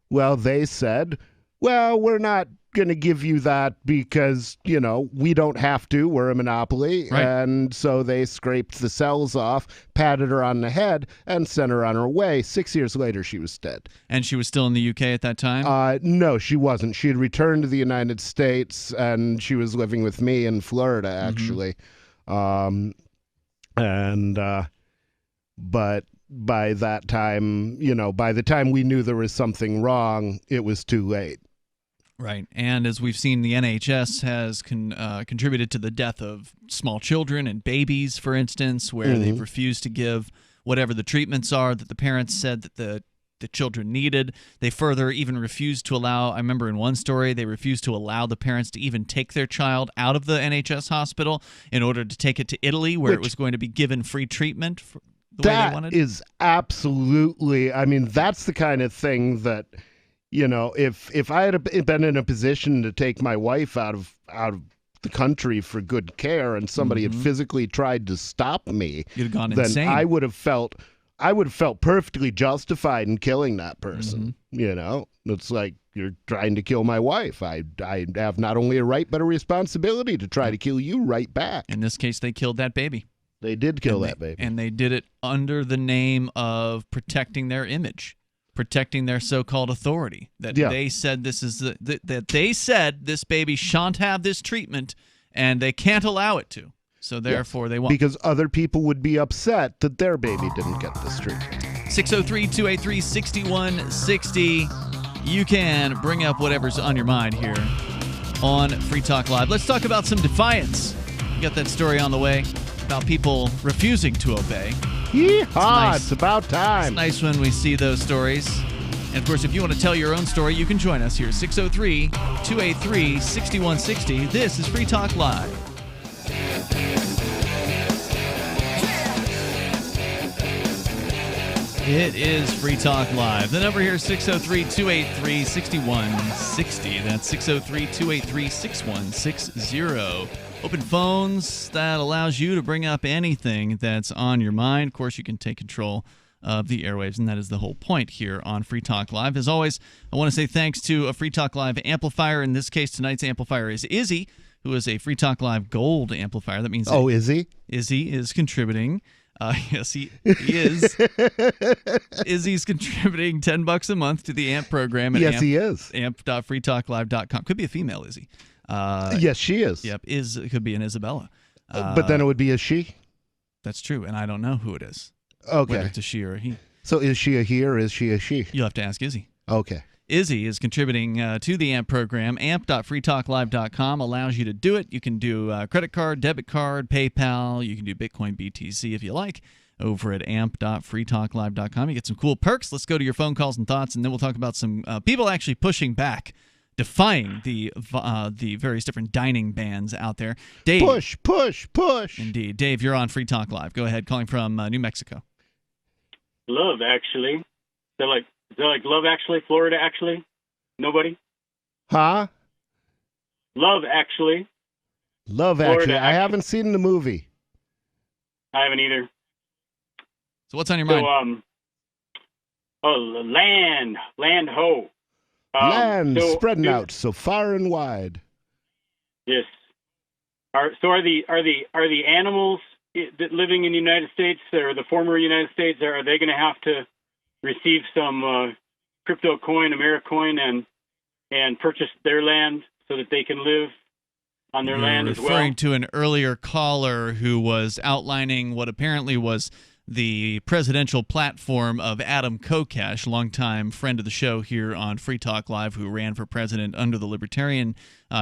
Well, they said, well, we're not going to give you that because, you know, we don't have to. We're a monopoly. Right. And so they scraped the cells off, patted her on the head, and sent her on her way. 6 years later, she was dead. And she was still in the UK at that time? No, she wasn't. She had returned to the United States, and she was living with me in Florida, actually. But by that time, you know, by the time we knew there was something wrong, it was too late. Right. And as we've seen, the NHS has contributed to the death of small children and babies, for instance, where they've refused to give whatever the treatments are that the parents said that the children needed. They further even refused to allow, I remember in one story, they refused to allow the parents to even take their child out of the NHS hospital in order to take it to Italy, where it was going to be given free treatment for the way they wanted. That is absolutely, I mean, that's the kind of thing that, you know, if I had been in a position to take my wife out of the country for good care and somebody had physically tried to stop me, You'd have gone then insane. I would have felt perfectly justified in killing that person. You know, it's like you're trying to kill my wife. I have not only a right but a responsibility to try to kill you right back. In this case, they killed that baby. They did kill that baby. And they did it under the name of protecting their image, protecting their so-called authority. That they said this is that they said this baby shan't have this treatment, and they can't allow it to. So therefore, they won't. Because other people would be upset that their baby didn't get this treatment. 603-283-6160. You can bring up whatever's on your mind here on Free Talk Live. Let's talk about some defiance. You got that story on the way about people refusing to obey. Yeehaw, It's it's about time. It's nice when we see those stories. And of course, if you want to tell your own story, you can join us here. 603-283-6160. This is Free Talk Live. It is Free Talk Live. The number here is 603-283-6160. That's 603-283-6160. Open phones that allows you to bring up anything that's on your mind. Of course, you can take control of the airwaves, and that is the whole point here on Free Talk Live. As always, I want to say thanks to a Free Talk Live amplifier. In this case, tonight's amplifier is Izzy, who is a Free Talk Live Gold amplifier. That means Oh, is he? Izzy is contributing. Yes, he is. Izzy's contributing $10 a month to the AMP program at Yes, he is. amp.freetalklive.com. Could be a female Izzy. Yes, she is. Yep, it could be an Isabella. But then it would be a she? That's true, and I don't know who it is. Okay. Whether it's a she or a he. So is she a he or is she a she? You'll have to ask Izzy. Okay. Izzy is contributing to the AMP program. amp.freetalklive.com allows you to do it. You can do credit card, debit card, PayPal. You can do Bitcoin BTC if you like over at amp.freetalklive.com. You get some cool perks. Let's go to your phone calls and thoughts, and then we'll talk about some people actually pushing back, defying the various different dining bans out there. Dave. Push, push, push. Indeed. Dave, you're on Free Talk Live. Go ahead. Calling from New Mexico. Love, actually. Is that like Love Actually, Florida Actually? Nobody? Huh? Love Actually. Love Florida Actually. I Actually. haven't seen the movie. I haven't either. So what's on your So, mind? land ho. Land so spreading out so far and wide. Yes. Are the animals that living in the United States or the former United States, are they going to have to receive some crypto coin, Americoin, and purchase their land so that they can live on their land as well? Referring to an earlier caller who was outlining what apparently was the presidential platform of Adam Kokesh, longtime friend of the show here on Free Talk Live, who ran for president under the Libertarian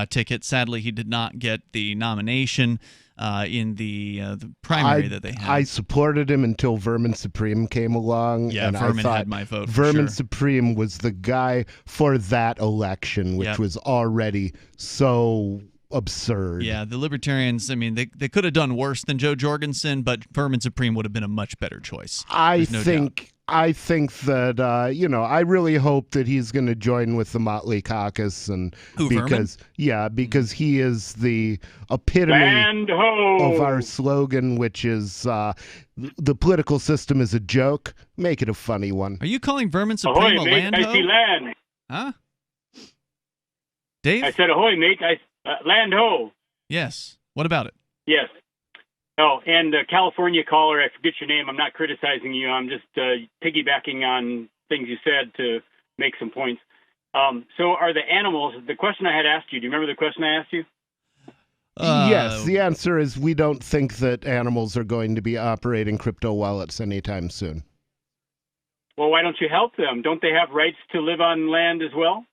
ticket. Sadly, he did not get the nomination in the primary that they had. I supported him until Vermin Supreme came along. Yeah, and Vermin I thought had my vote. Vermin for sure. Supreme was the guy for that election, which Yep. was already so absurd. Yeah, the Libertarians, I mean, they could have done worse than Joe Jorgensen, but Vermin Supreme would have been a much better choice. I no think that I really hope that he's going to join with the Motley Caucus, and Who, Vermin? because he is the epitome Land ho! of our slogan, which is the political system is a joke. Make it a funny one. Are you calling Vermin Supreme Ahoy, a mate, land I ho? see land. Huh? Dave? I said, ahoy, mate, land ho. Yes. What about it? Yes. Oh, and California caller, I forget your name. I'm not criticizing you. I'm just piggybacking on things you said to make some points. So are the animals, the question I had asked you, do you remember the question I asked you? Yes, the answer is we don't think that animals are going to be operating crypto wallets anytime soon. Well, why don't you help them? Don't they have rights to live on land as well?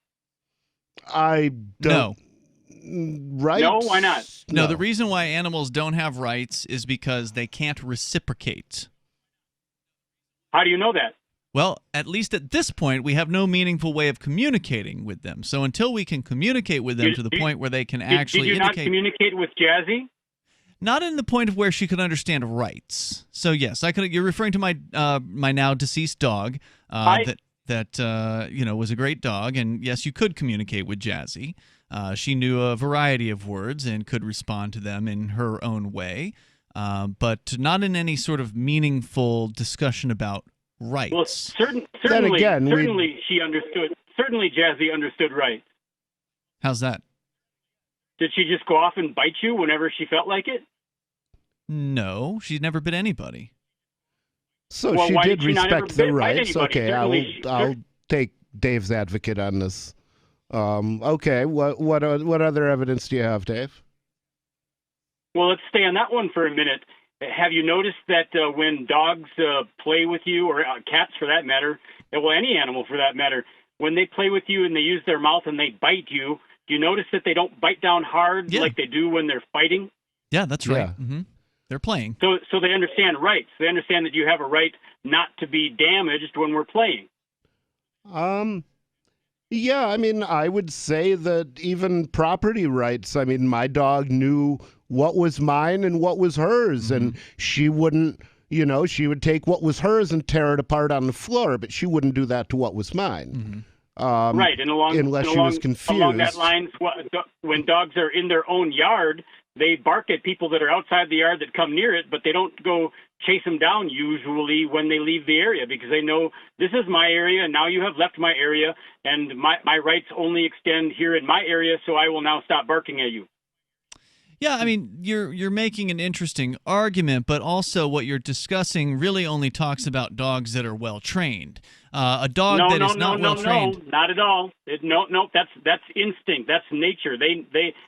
I don't. No. Right? No, why not? No, the reason why animals don't have rights is because they can't reciprocate. How do you know that? Well, at least at this point, we have no meaningful way of communicating with them. So until we can communicate with them to the point where they can actually Did you not communicate with Jazzy? Not in the point of where she could understand rights. So yes, I could. You're referring to my my now deceased dog that was a great dog, and yes, you could communicate with Jazzy. She knew a variety of words and could respond to them in her own way, but not in any sort of meaningful discussion about rights. Well, certainly she understood. Certainly, Jazzy understood rights. How's that? Did she just go off and bite you whenever she felt like it? No, she's never bit anybody. So Well, she why did did she not ever respect the bite rights. anybody? Okay, Certainly I'll take Dave's advocate on this. Okay, what other evidence do you have, Dave? Well, let's stay on that one for a minute. Have you noticed that when dogs play with you, or cats for that matter, well, any animal for that matter, when they play with you and they use their mouth and they bite you, do you notice that they don't bite down hard like they do when they're fighting? Yeah, that's right. Yeah. Mm-hmm. They're playing. So they understand rights. They understand that you have a right not to be damaged when we're playing. Yeah, I mean, I would say that even property rights, I mean, my dog knew what was mine and what was hers, and she wouldn't, she would take what was hers and tear it apart on the floor, but she wouldn't do that to what was mine. Right, and unless she was confused. Along that line, when dogs are in their own yard, they bark at people that are outside the yard that come near it, but they don't go chase them down usually when they leave the area, because they know this is my area and now you have left my area and my rights only extend here in my area, so I will now stop barking at you. Yeah, I mean, you're making an interesting argument, but also what you're discussing really only talks about dogs that are well trained. A dog that is not well trained. No, not at all. That's instinct. That's nature.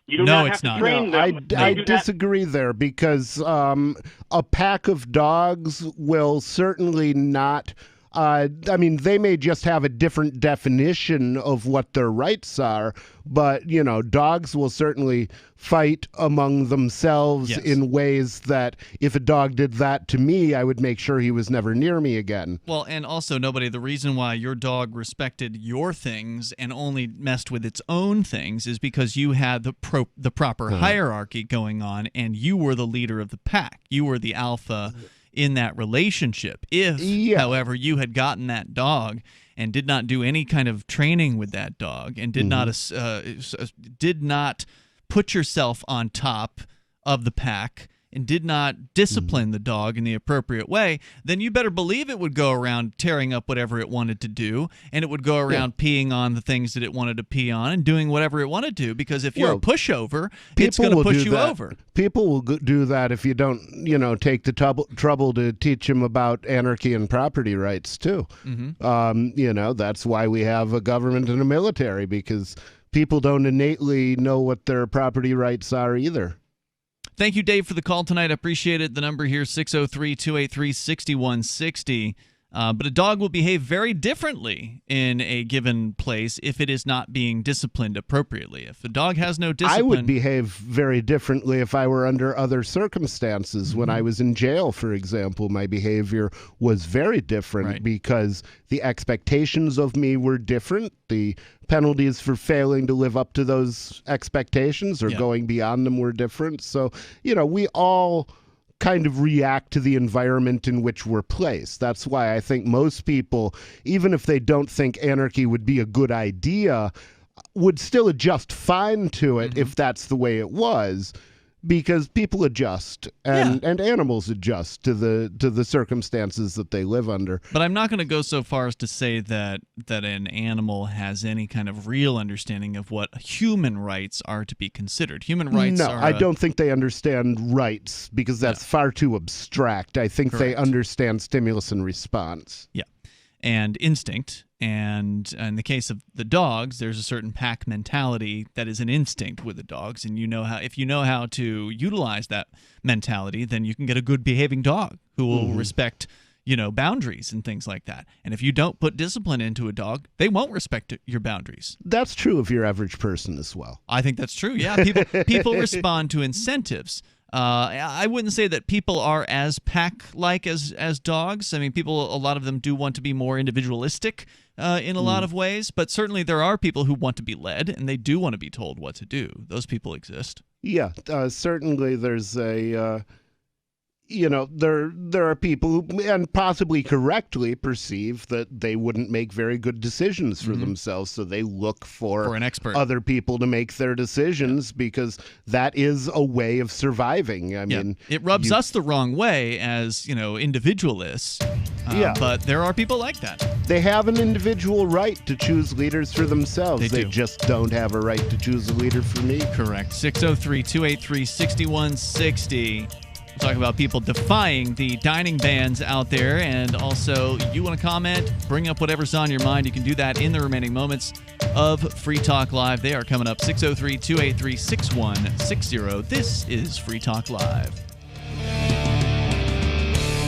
You do No, not it's have to not. train No, them. I disagree there, because a pack of dogs will certainly not. I mean, they may just have a different definition of what their rights are, but, dogs will certainly fight among themselves in ways that if a dog did that to me, I would make sure he was never near me again. Well, and also, the reason why your dog respected your things and only messed with its own things is because you had the proper hierarchy going on, and you were the leader of the pack. You were the alpha in that relationship. If, however, you had gotten that dog and did not do any kind of training with that dog and did not put yourself on top of the pack and did not discipline the dog in the appropriate way, then you better believe it would go around tearing up whatever it wanted to do, and it would go around peeing on the things that it wanted to pee on and doing whatever it wanted to, because if you're a pushover, it's going to push you over. People will do that if you don't, take the trouble to teach them about anarchy and property rights, too. That's why we have a government and a military, because people don't innately know what their property rights are either. Thank you, Dave, for the call tonight. I appreciate it. The number here is 603-283-6160. But a dog will behave very differently in a given place if it is not being disciplined appropriately. If the dog has no discipline... I would behave very differently if I were under other circumstances. When I was in jail, for example, my behavior was very different because the expectations of me were different. The penalties for failing to live up to those expectations or going beyond them were different. So, we all kind of react to the environment in which we're placed. That's why I think most people, even if they don't think anarchy would be a good idea, would still adjust fine to it if that's the way it was, because people adjust and animals adjust to the circumstances that they live under. But I'm not going to go so far as to say that an animal has any kind of real understanding of what human rights are to be considered. Human rights are... I don't think they understand rights, because that's far too abstract. I think they understand stimulus and response. Yeah. And instinct. And in the case of the dogs, there's a certain pack mentality that is an instinct with the dogs. And if you know how to utilize that mentality, then you can get a good behaving dog who will respect, boundaries and things like that. And if you don't put discipline into a dog, they won't respect your boundaries. That's true of your average person as well. I think that's true. Yeah, people respond to incentives. I wouldn't say that people are as pack-like as dogs. I mean, a lot of them do want to be more individualistic in a lot of ways, but certainly there are people who want to be led, and they do want to be told what to do. Those people exist. Yeah, certainly there's a... there are people who, and possibly correctly, perceive that they wouldn't make very good decisions for themselves, so they look for an expert, other people to make their decisions, because that is a way of surviving. I mean, it rubs us the wrong way as individualists. But there are people like that. They have an individual right to choose leaders for themselves. They just don't have a right to choose a leader for me. Correct. 603-283-6160. Talk about people defying the dining bans out there, and also you want to comment, bring up whatever's on your mind. You can do that in the remaining moments of Free Talk Live. They are coming up. 603-283-6160. This is Free Talk Live.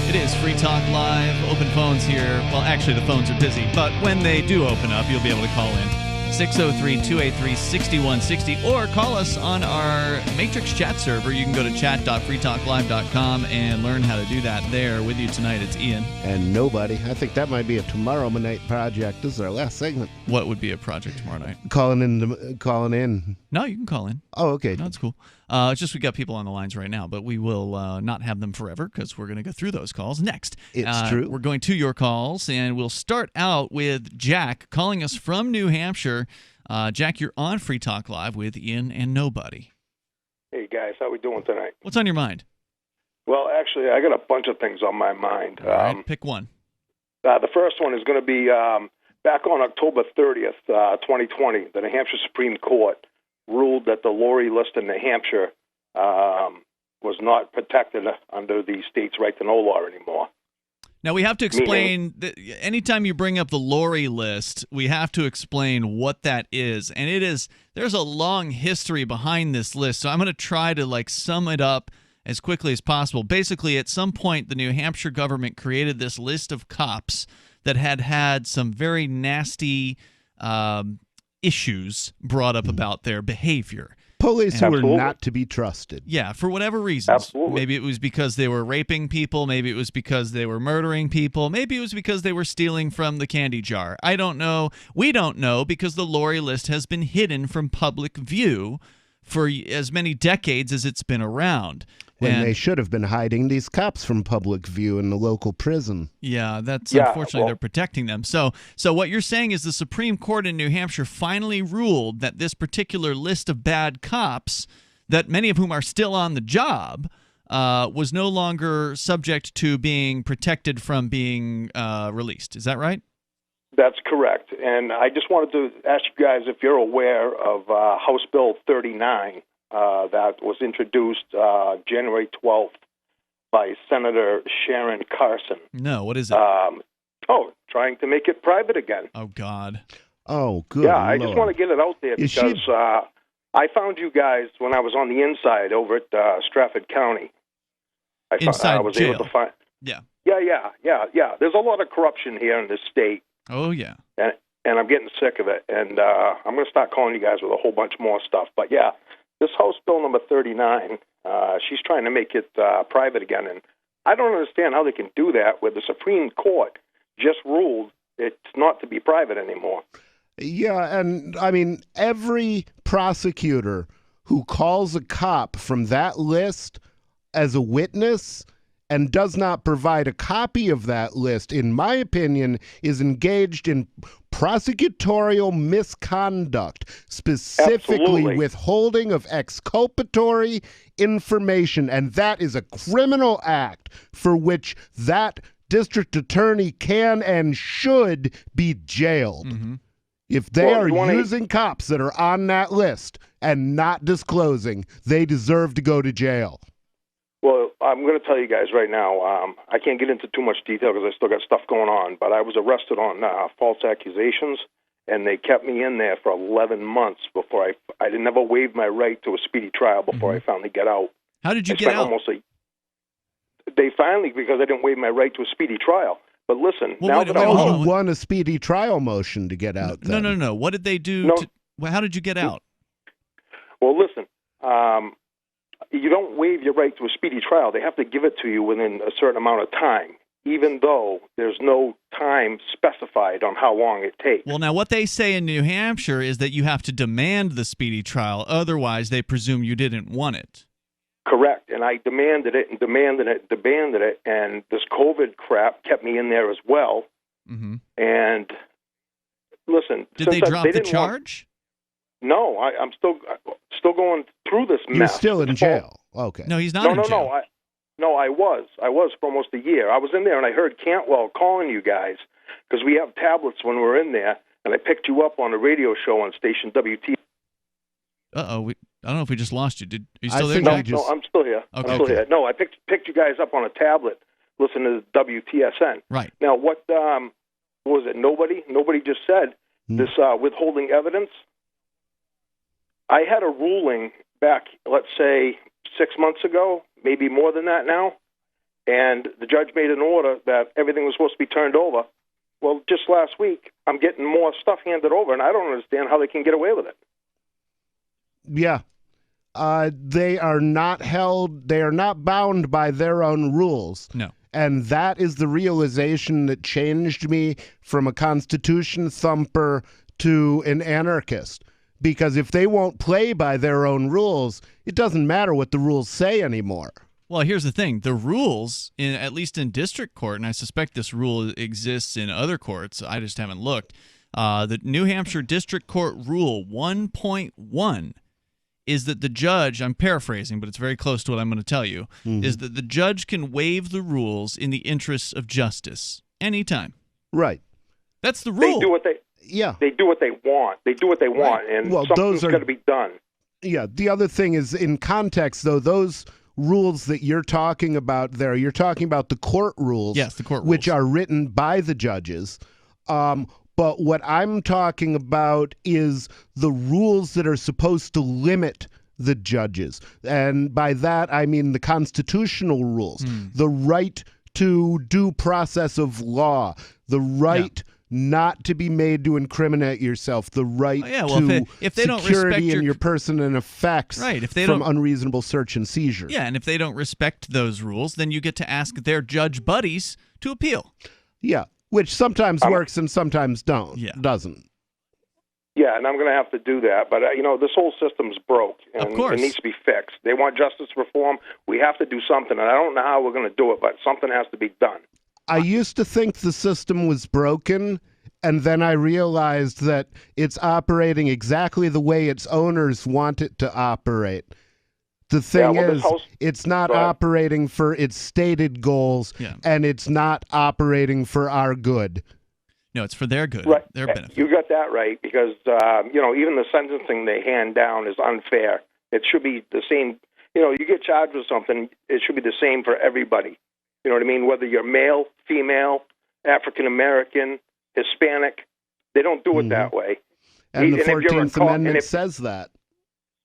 It is Free Talk Live. Open phones here. Well, actually, the phones are busy, but when they do open up, you'll be able to call in. 603-283-6160, or call us on our Matrix chat server. You can go to chat.freetalklive.com and learn how to do that there. With you tonight, it's Ian. And nobody. I think that might be a tomorrow night project. This is our last segment. What would be a project tomorrow night? Calling in. No, you can call in. Oh, okay. No, it's cool. It's just we got people on the lines right now, but we will not have them forever because we're going to go through those calls next. It's true. We're going to your calls, and we'll start out with Jack calling us from New Hampshire. Jack, you're on Free Talk Live with Ian and Nobody. Hey, guys. How we doing tonight? What's on your mind? Well, actually, I got a bunch of things on my mind. All right, pick one. The first one is going to be back on October 30th, 2020, the New Hampshire Supreme Court ruled that the lorry list in New Hampshire was not protected under the state's right to know law anymore. Now, we have to explain, anytime you bring up the lorry list, we have to explain what that is. And there's a long history behind this list, so I'm going to try to sum it up as quickly as possible. Basically, at some point, the New Hampshire government created this list of cops that had some very nasty issues brought up about their behavior. Police who were not to be trusted. Yeah, for whatever reasons. Absolutely. Maybe it was because they were raping people. Maybe it was because they were murdering people. Maybe it was because they were stealing from the candy jar. I don't know. We don't know, because the lorry list has been hidden from public view for as many decades as it's been around. When they should have been hiding these cops from public view in the local prison. Yeah, unfortunately they're protecting them. So what you're saying is the Supreme Court in New Hampshire finally ruled that this particular list of bad cops that many of whom are still on the job, was no longer subject to being protected from being released. Is that right? That's correct. And I just wanted to ask you guys if you're aware of House Bill 39 that was introduced January 12th by Senator Sharon Carson. No, what is it? Trying to make it private again. Oh, God. Oh, good. Yeah, I just want to get it out there because I found you guys when I was on the inside over at Stratford County. I was jail. able to find. Yeah. Yeah. There's a lot of corruption here in this state. Oh, yeah. And I'm getting sick of it. And I'm going to start calling you guys with a whole bunch more stuff. But, yeah, this House Bill number 39, she's trying to make it private again. And I don't understand how they can do that where the Supreme Court just ruled it's not to be private anymore. Yeah, and I mean, every prosecutor who calls a cop from that list as a witness and does not provide a copy of that list, in my opinion, is engaged in prosecutorial misconduct, specifically Absolutely. withholding of exculpatory information. And that is a criminal act for which that district attorney can and should be jailed. Mm-hmm. If they are using cops that are on that list and not disclosing, they deserve to go to jail. Well, I'm going to tell you guys right now, I can't get into too much detail because I still got stuff going on, but I was arrested on false accusations, and they kept me in there for 11 months before I never waived my right to a speedy trial before I finally get out. How did you get out? They finally, because I didn't waive my right to a speedy trial. But listen, you won a speedy trial motion to get out. No. What did they do? How did you get out? Well, listen, you don't waive your right to a speedy trial. They have to give it to you within a certain amount of time, even though there's no time specified on how long it takes. Well, now what they say in New Hampshire is that you have to demand the speedy trial. Otherwise, they presume you didn't want it. Correct. And I demanded it, and this COVID crap kept me in there as well. Mm-hmm. And listen, did they drop the charge? No, I'm still going through this mess. You're still in jail. Okay. No, he's not in jail. I was for almost a year. I was in there, and I heard Cantwell calling you guys because we have tablets when we're in there, and I picked you up on a radio show on station WT. I don't know if we just lost you. Are you still there? No, I'm still here. Okay. I'm still here. No, I picked you guys up on a tablet, listening to WTSN. Right. Now, what was it? Nobody just said this withholding evidence. I had a ruling back, let's say, 6 months ago, maybe more than that now, and the judge made an order that everything was supposed to be turned over. Well, just last week, I'm getting more stuff handed over, and I don't understand how they can get away with it. Yeah. They are not bound by their own rules. No. And that is the realization that changed me from a Constitution thumper to an anarchist. Because if they won't play by their own rules, it doesn't matter what the rules say anymore. Well, here's the thing. The rules, at least in district court, and I suspect this rule exists in other courts, I just haven't looked, the New Hampshire District Court Rule 1.1 is that the judge, I'm paraphrasing, but it's very close to what I'm going to tell you, is that the judge can waive the rules in the interests of justice anytime. Right. That's the rule. They do what they want. And something's got to be done. Yeah. The other thing is, in context, though, those rules that you're talking about there, you're talking about the court rules. Yes, the court rules. Which are written by the judges. But what I'm talking about is the rules that are supposed to limit the judges. And by that, I mean the constitutional rules, the right to due process of law, the right not to be made to incriminate yourself, the right to if they don't security respect in your person and effects from unreasonable search and seizure. Yeah, and if they don't respect those rules, then you get to ask their judge buddies to appeal. Yeah. Which sometimes works and sometimes doesn't. Yeah, and I'm going to have to do that. But, this whole system's broke, and it needs to be fixed. They want justice reform. We have to do something, and I don't know how we're going to do it, but something has to be done. I used to think the system was broken, and then I realized that it's operating exactly the way its owners want it to operate. The thing well, is, it's not operating for its stated goals, and it's not operating for our good. No, it's for their good, right. their benefit. You got that right, because even the sentencing they hand down is unfair. It should be the same. You get charged with something, it should be the same for everybody. You know what I mean? Whether you're male, female, African American, Hispanic, they don't do it that way. And the 14th Amendment says that.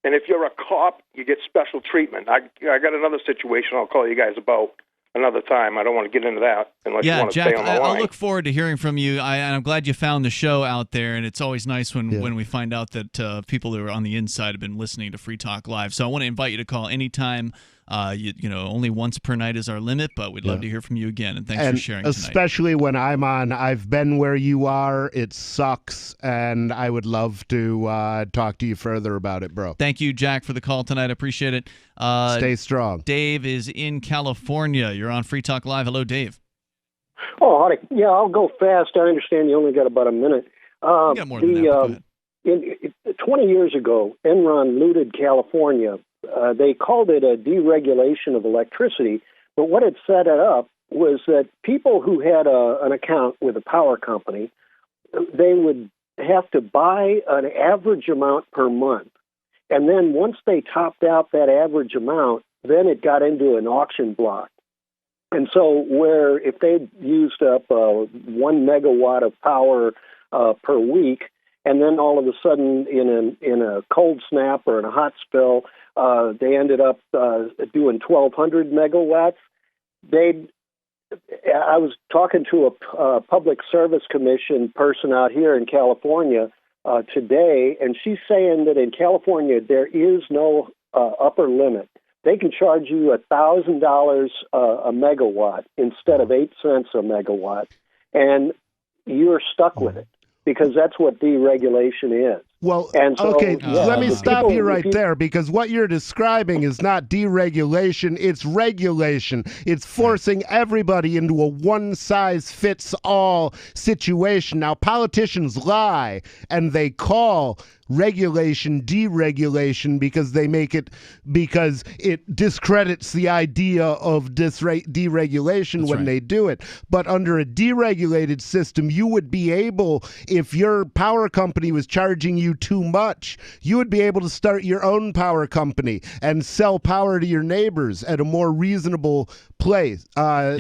And if you're a cop, you get special treatment. I got another situation I'll call you guys about another time. I don't want to get into that unless you want to Jack, stay on the line. I'll look forward to hearing from you. And I'm glad you found the show out there, and it's always nice when we find out that people who are on the inside have been listening to Free Talk Live. So I want to invite you to call anytime. Only once per night is our limit, but we'd love to hear from you again, and thanks for sharing tonight. Especially when I'm on, I've been where you are, it sucks, and I would love to talk to you further about it, bro. Thank you, Jack, for the call tonight. I appreciate it. Stay strong. Dave is in California. You're on Free Talk Live. Hello, Dave. Oh, howdy. Yeah, I'll go fast. I understand you only got about a minute. You got more than that, go ahead. 20 years ago, Enron looted California. They called it a deregulation of electricity, but what it set it up was that people who had an account with a power company, they would have to buy an average amount per month. And then once they topped out that average amount, then it got into an auction block. And so where if they used up 1 megawatt of power per week, and then all of a sudden in a cold snap or in a hot spill, they ended up doing 1,200 megawatts. I was talking to a public service commission person out here in California today, and she's saying that in California there is no upper limit. They can charge you $1,000 a megawatt instead of 8 cents a megawatt, and you're stuck with it because that's what deregulation is. Well, and so, let me stop you right there, because what you're describing is not deregulation, it's regulation. It's forcing everybody into a one-size-fits-all situation. Now, politicians lie, and they call regulation deregulation because it discredits the idea of deregulation when they do it. But under a deregulated system, you would be able, if your power company was charging you too much, you would be able to start your own power company and sell power to your neighbors at a more reasonable price. Or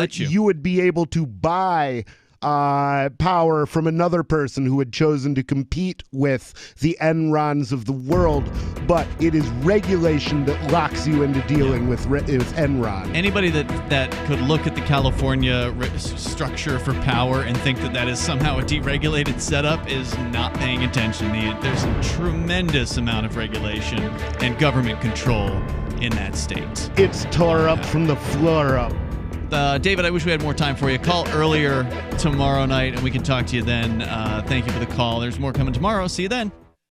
you would be able to buy power from another person who had chosen to compete with the Enrons of the world, but it is regulation that locks you into dealing with Enron. Anybody that could look at the California structure for power and think that is somehow a deregulated setup is not paying attention. There's a tremendous amount of regulation and government control in that state. It's tore up from the floor up. David, I wish we had more time for you. Call earlier tomorrow night, and we can talk to you then. Thank you for the call. There's more coming tomorrow. See you then.